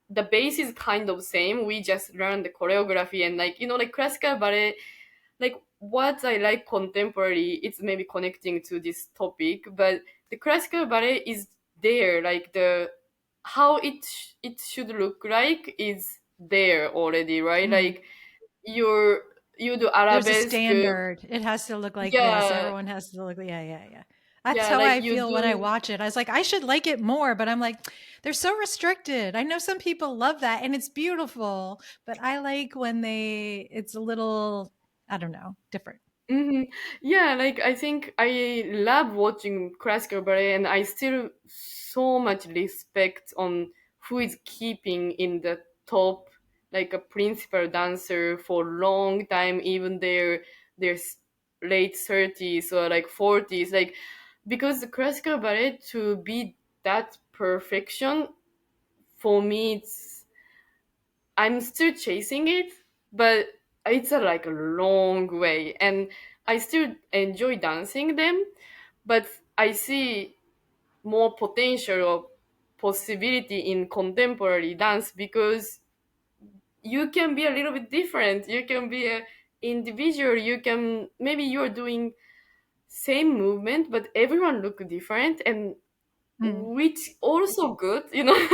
the base is kind of same. We just learn the choreography and like like classical ballet. Like what I like contemporary, it's maybe connecting to this topic, but the classical ballet is there. Like the how it should look like is there already, right? Hmm. Like you're you do There's a arabesque, standard. It has to look like this. yeah, Everyone has to look, yeah, yeah, yeah. That's yeah, how like I you feel when I do. watch it. I was like, I should like it more, but I'm like, they're so restricted. I know some people love that and it's beautiful, but I like when it's a little, I don't know, different. Hmm. Yeah, like I think I love watching classical ballet, and I still so much respect on who is keeping in the top like a principal dancer for a long time, even their late 30s or like 40s, like because the classical ballet to be that perfection, for me it's, I'm still chasing it, but it's a like a long way, and I still enjoy dancing them, but I see more potential or possibility in contemporary dance because you can be a little bit different. You can be a individual. You can, maybe you're doing same movement, but everyone look different, and Mm. which also good, you know.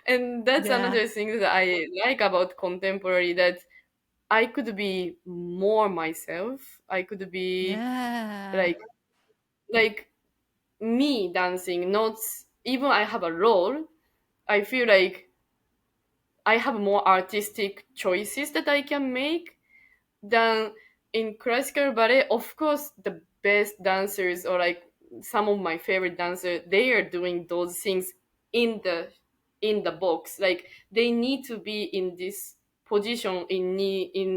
And that's Yeah. another thing that I like about contemporary, that I could be more myself. I could be Yeah. like like me dancing, not even I have a role. I feel like I have more artistic choices that I can make than in classical ballet. Of course, the best dancers or like some of my favorite dancers, they are doing those things in the box. Like they need to be in this position in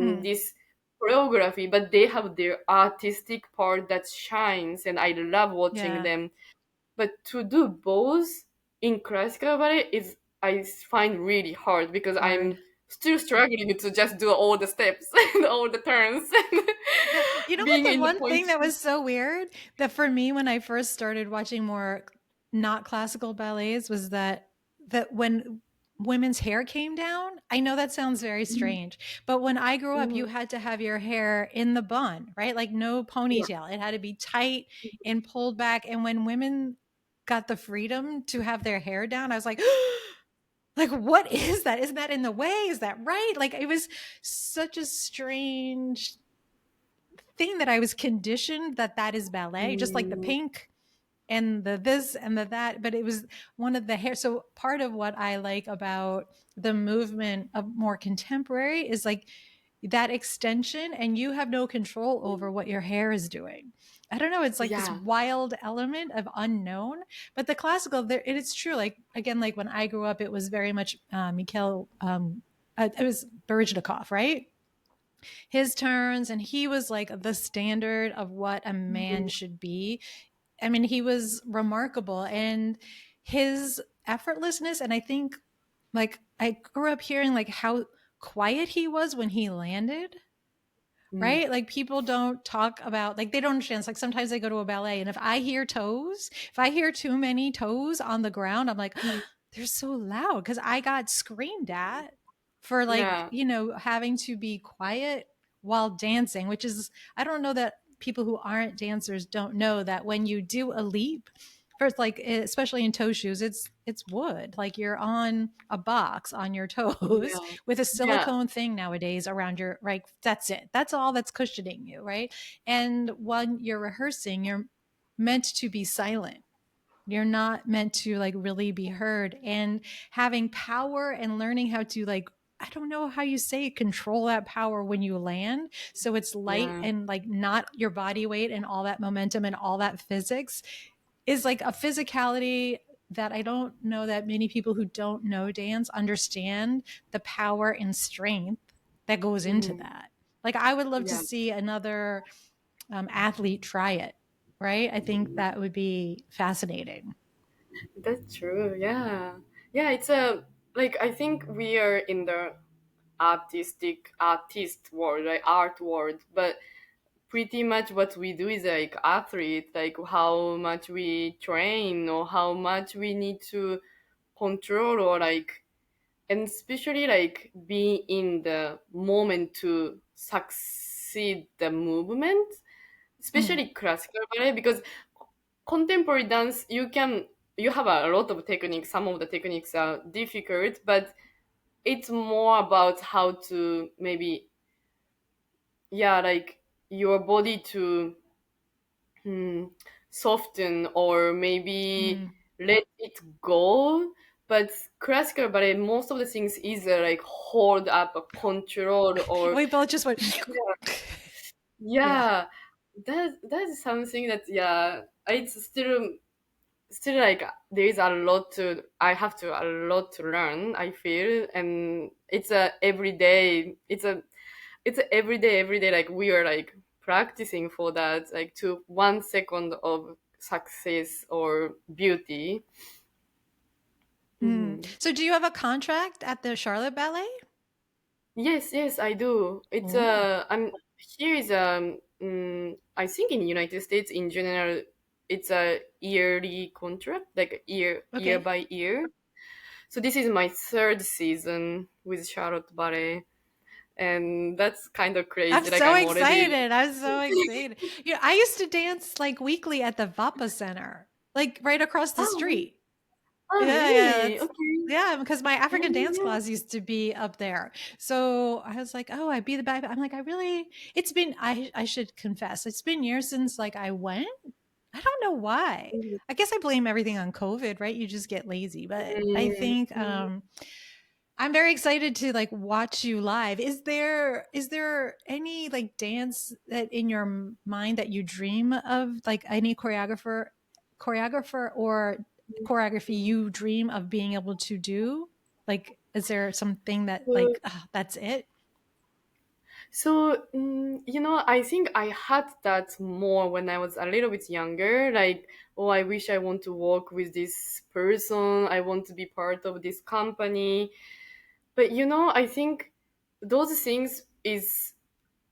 Mm. this choreography, but they have their artistic part that shines, and I love watching Yeah. them. But to do both in classical ballet is, I find really hard because Hard. I'm still struggling to just do all the steps and all the turns Yeah, you know and what? being The in the one thing that position. was so weird that for me when I first started watching more not classical ballets was that when women's hair came down, I know that sounds very Mhm. strange, but when I grew up, you Mhm. had to have your hair in the bun, right? Like no Yeah. ponytail. It had to be tight and pulled back. And when women got the freedom to have their hair down, I was like, like, what is that? Isn't that in the way? Is that right? Like, it was such a strange thing that I was conditioned that that is ballet, just like the Mm, pink and the this and the that. But it was one of the hair. So part of what I like about the movement of more contemporary is like that extension, and you have no control over what your hair is doing. I don't know. It's like this yeah. wild element of unknown. But the classical, there, it is true. Like again, like when I grew up, it was very much Mikhail. It was Baryshnikov, right? His turns, and he was like the standard of what a man Mhm. should be. I mean, he was remarkable, and his effortlessness, and I think like I grew up hearing like how quiet he was when he landed, Mm. right? Like people don't talk about, like they don't understand. It's like sometimes I go to a ballet and if I hear toes, if I hear too many toes on the ground, I'm like, Mm. they're so loud because I got screamed at for like, Yeah. you know, having to be quiet while dancing, which is, I don't know that people who aren't dancers don't know that when you do a leap, first, like especially in toe shoes, it's wood. Like you're on a box on your toes Yeah. with a Yeah. silicone thing nowadays around your right. That's it. That's all that's cushioning you, right? And when you're rehearsing, you're meant to be silent. You're not meant to like really be heard. And having power and learning how to like, I don't know how you say control that power when you land. So it's light Yeah. and like not your body weight and all that momentum and all that physics is like a physicality that I don't know that many people who don't know dance understand the power and strength that goes into Mhm. that. Like I would love to Yeah. see another athlete try it, right? I think that would be fascinating. That's true. Yeah. Yeah. It's a, like, I think we are in the artist world, like art world, but pretty much what we do is like athlete, like how much we train or how much we need to control, or like, and especially like being in the moment to succeed the movement, Mm, especially classical ballet, because contemporary dance you have a lot of techniques. Some of the techniques are difficult, but it's more about how to maybe, yeah, like your body to hmm, soften or maybe mm. let it go. But classical ballet, most of the things is like hold up a control or We both just went, yeah. yeah, that's something that, yeah, it's still still like there is a lot to I have to a lot to learn, I feel. And it's a everyday, it's a everyday, like we are like practicing for that, like to 1 second of success or beauty. Mm. Mhm. So, do you have a contract at the Charlotte Ballet? Yes, yes, I do. It's Oh, I'm here is I think in United States in general it's a yearly contract, like year okay. by year. So this is my third season with Charlotte Ballet, and that's kind of I'm crazy. Like so I'm already. excited. I'm so excited. I used to dance like weekly at the Vapa Center, like right across the Oh, street. Yeah, yeah, really? that's Okay. yeah, because my Yeah, African dance yeah, class used to be up there. So I was like, "Oh, I'd be the back." I'm like, it's been I should confess, it's been years since like I went. I don't know why. yeah. I guess I blame everything on COVID, right? You just get lazy, but I think Mm-hmm. I'm very excited to like watch you live. Is there any like dance that in your mind that you dream of, like any choreographer or choreography you dream of being able to do? Like, is there something that like that's it? So, I think I had that more when I was a little bit younger. Like, oh, I wish I want to work with this person. I want to be part of this company. But, I think those things is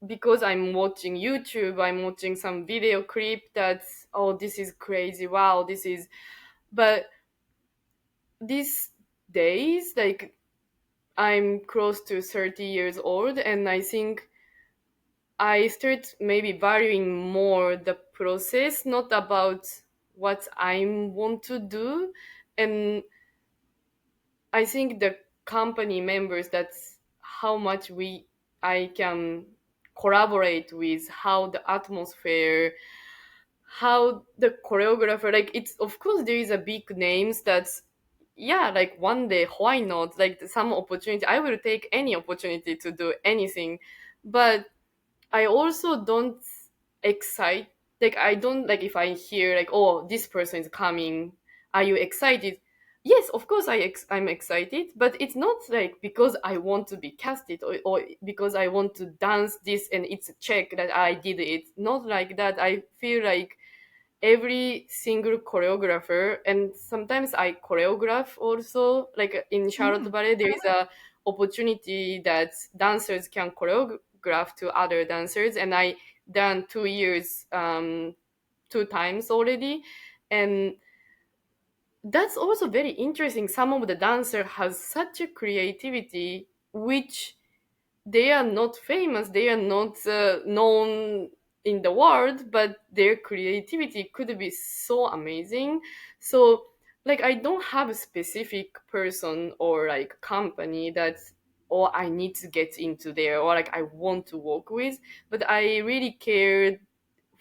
because I'm watching YouTube, I'm watching some video clip that's, oh, this is crazy. Wow, this is. But these days, like, I'm close to 30 years old, and I think I start maybe valuing more the process, not about what I want to do. And I think the company members, that's how much I can collaborate with, how the atmosphere, how the choreographer, like it's, of course there is a big names that's, yeah, like one day, why not? Like some opportunity, I will take any opportunity to do anything. But I also don't excite, like I don't like if I hear like, oh, this person is coming, are you excited? Yes, of course I'm excited, but it's not like because I want to be casted, or because I want to dance this and it's a check that I did it. Not like that. I feel like every single choreographer, and sometimes I choreograph also, like in Charlotte Mm. Ballet there is a opportunity that dancers can choreograph to other dancers, and I done 2 years, 2 times already. And that's also very interesting. Some of the dancer has such a creativity which they are not famous, they are not known in the world, but their creativity could be so amazing. So like I don't have a specific person or like company that's, or I need to get into there, or like I want to work with, but I really care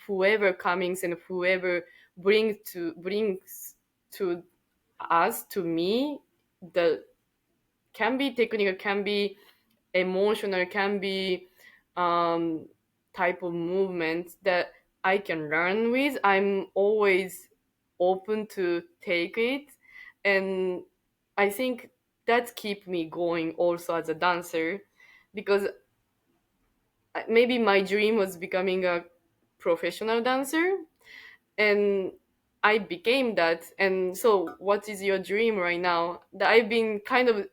whoever comes and whoever brings to us, to me, the can be technical, can be emotional, can be um, type of movement that I can learn with. I'm always open to take it, and I think that keep me going also as a dancer, because maybe my dream was becoming a professional dancer, and I became that. And so, what is your dream right now? That I've been kind of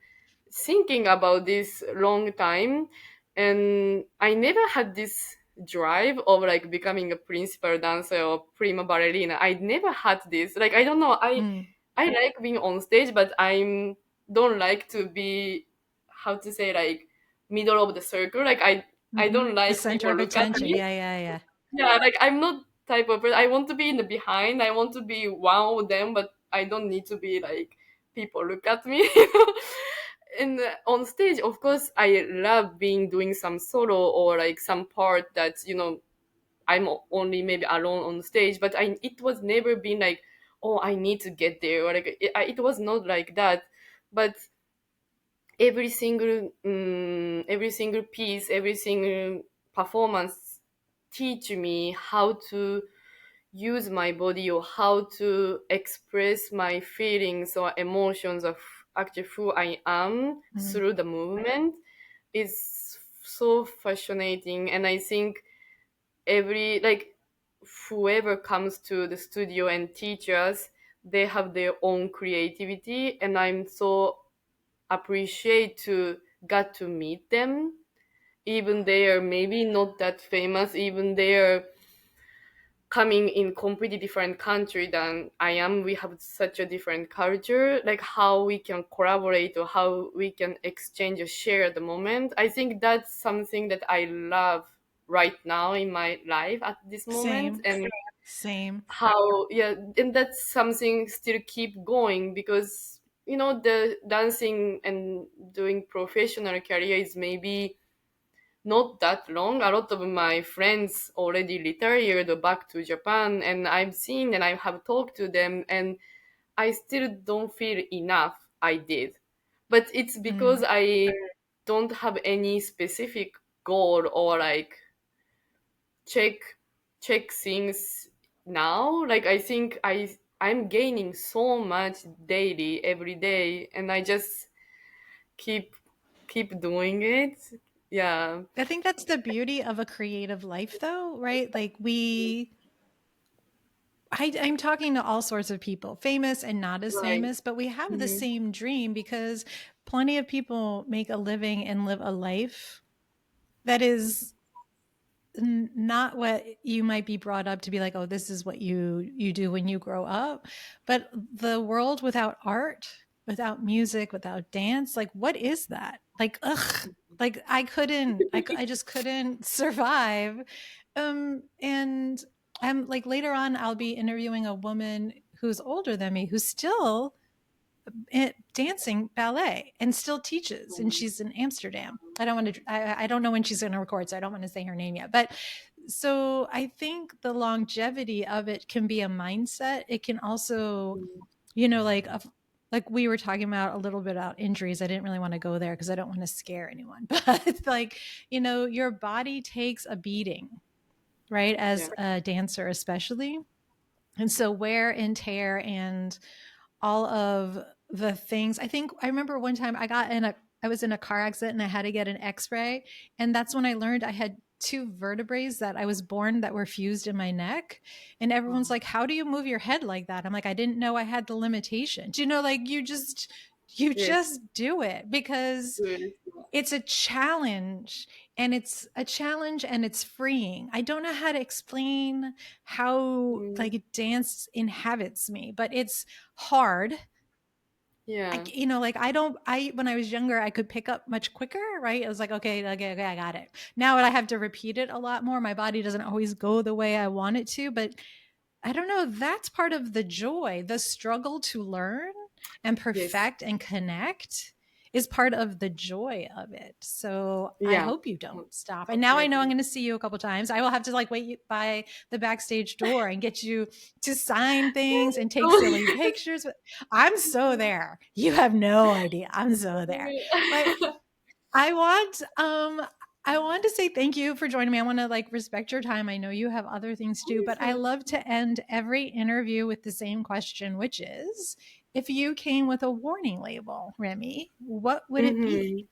thinking about this long time, and I never had this drive of like becoming a principal dancer or prima ballerina. I never had this. Like I don't know. Mm. I like being on stage, but I'm don't like to be, how to say, like middle of the circle. Like I Hmm. don't The like center people of look at attention. me. Yeah, yeah, yeah. Yeah, like I'm not type of person. I want to be in the behind. I want to be one of them, but I don't need to be like people look at me. And on stage, of course, I love being doing some solo or like some part that I'm only maybe alone on stage. But it was never been like, oh, I need to get there, or like it was not like that. But every single piece, every single performance teach me how to use my body or how to express my feelings or emotions of actually who I am Mm, through the movement is so fascinating. And I think every like whoever comes to the studio and teach us, they have their own creativity, and I'm so appreciate to got to meet them. Even they are maybe not that famous, even they are coming in completely different country than I am. We have such a different culture, like how we can collaborate or how we can exchange or share at the moment. I think that's something that I love right now in my life at this moment. same, And same. how, yeah, and that's something still keep going, because the dancing and doing professional career is maybe not that long. A lot of my friends already retired or back to Japan, and I've seen and I have talked to them, and I still don't feel enough I did. But it's because Mm. I don't have any specific goal or like check check things now. Like I think I'm gaining so much daily every day, and I just keep keep doing it. Yeah. I think that's the beauty of a creative life, though, right? Like I'm talking to all sorts of people, famous and not as Right. famous, but we have the Mhm. same dream because plenty of people make a living and live a life that is not what you might be brought up to be like, oh, this is what you do when you grow up. But the world without art, without music, without dance, like what is that? Like, ugh, like I just couldn't survive. And I'm like later on I'll be interviewing a woman who's older than me who's still dancing ballet and still teaches, and she's in Amsterdam. I don't want to I don't know when she's going to record, so I don't want to say her name yet. But so I think the longevity of it can be a mindset. It can also, like we were talking about a little bit about injuries. I didn't really want to go there because I don't want to scare anyone. But like, your body takes a beating, right? Yeah. As a dancer, especially. And so wear and tear and all of the things. I think I remember one time I was in a car accident and I had to get an x-ray, and that's when I learned I had two vertebrae that I was born that were fused in my neck. And everyone's like, how do you move your head like that? I'm like, I didn't know I had the limitation. Do you know, like you Yes. just do it because Good. it's a challenge, and it's freeing. I don't know how to explain how Mm, like dance inhabits me, but it's hard. yeah. Like when I was younger, I could pick up much quicker, right? I was like, okay, I got it. Now I have to repeat it a lot more. My body doesn't always go the way I want it to, but I don't know. That's part of the joy. The struggle to learn and Yes. perfect and connect is part of the joy of it. So I Yeah. hope you don't stop. And now I know I'm Definitely. going to see you a couple times. I will have to like wait by the backstage door and get you to sign things and take silly pictures. I'm so there. You have no idea. I'm so there. But I want I want to say thank you for joining me. I want to like respect your time. I know you have other things to do, but I love to end every interview with the same question, which is if you came with a warning label, Remi, what would it be? Hmm.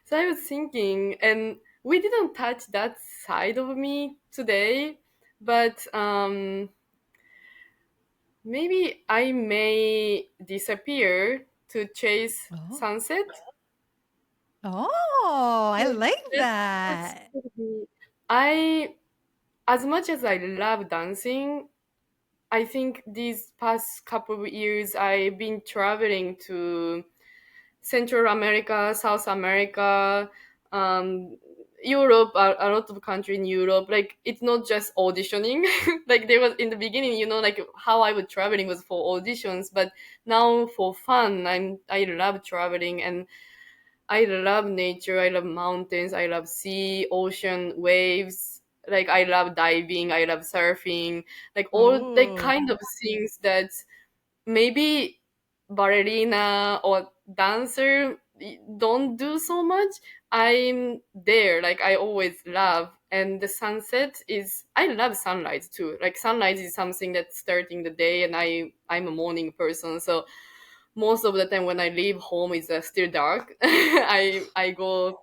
So I was thinking, and we didn't touch that side of me today, but maybe I may disappear to chase Oh, sunset. oh, I So like that's that. I, as much as I love dancing, I think these past couple of years I've been traveling to Central America, South America, um, Europe, a lot of country in Europe. Like it's not just auditioning. Like there was in the beginning, like how I was traveling was for auditions, but now for fun. I love traveling, and I love nature. I love mountains. I love sea, ocean, waves. Like I love diving. I love surfing. Like all like Oh, kind of things that maybe ballerina or dancer don't do so much. I'm there, like I always love. And the sunset is, I love sunrise too. Like sunrise is something that's starting the day, and I'm a morning person, so most of the time when I leave home it's still dark. I go,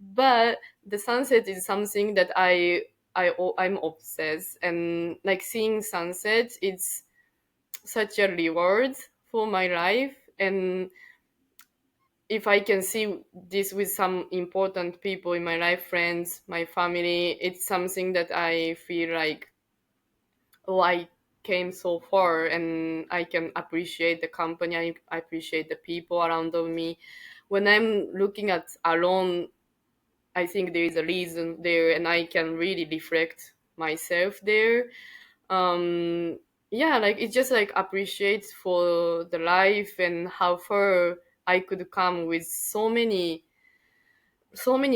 but the sunset is something that I'm obsessed, and like seeing sunset, it's such a reward for my life. And if I can see this with some important people in my life, friends, my family, it's something that I feel like, oh, I came so far, and I can appreciate the company. I appreciate the people around of me. When I'm looking at alone, I think there is a reason there, and I can really reflect myself there. um yeah, like it just like appreciates for the life and how far I could come with so many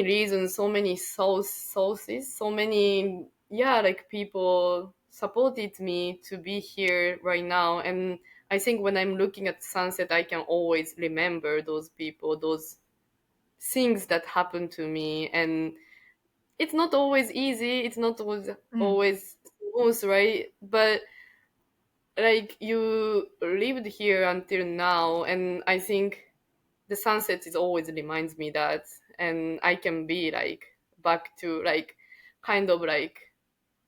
reasons, so many sources, so many, yeah, like people supported me to be here right now. And I think when I'm looking at sunset, I can always remember those people, those things that happened to me. And it's not always easy, it's not Mm. always smooth, right? But like you lived here until now, and I think the sunset is always reminds me that, and I can be like back to like kind of like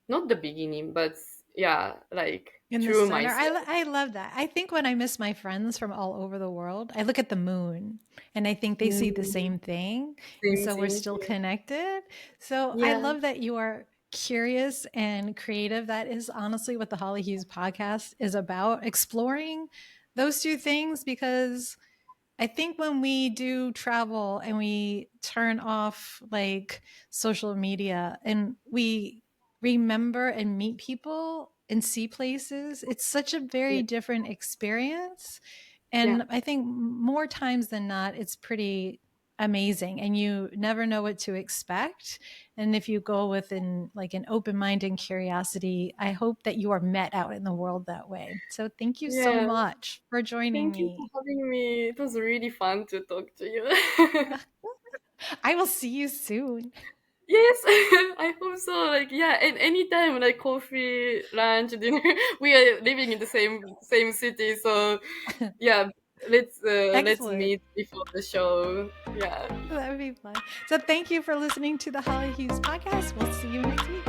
not the beginning, but yeah, like In the true center. myself. I love that. I think when I miss my friends from all over the world, I look at the moon and I think they see the Mm, same thing. And same so we're thing. still connected. So I Yeah, love that you are curious and creative. That is honestly what the Holly Hughes podcast is about, exploring those two things, because I think when we do travel and we turn off like social media and we remember and meet people and see places, it's such a yeah, very different experience. yeah, And I think more times than not, it's pretty amazing and you never know what to expect. And if you go with an open mind and curiosity, I hope that you are met out in the world that way. So thank you so yeah. much for joining Thank you for me. having me. It was really fun to talk to you. I will see you soon. Yes, I hope so. Like, yeah, and anytime, like coffee, lunch, dinner, we are living in the same city, so yeah, let's Excellent. meet before the show. Yeah. That would be fun. So thank you for listening to the Holly Hughes podcast. We'll see you next week.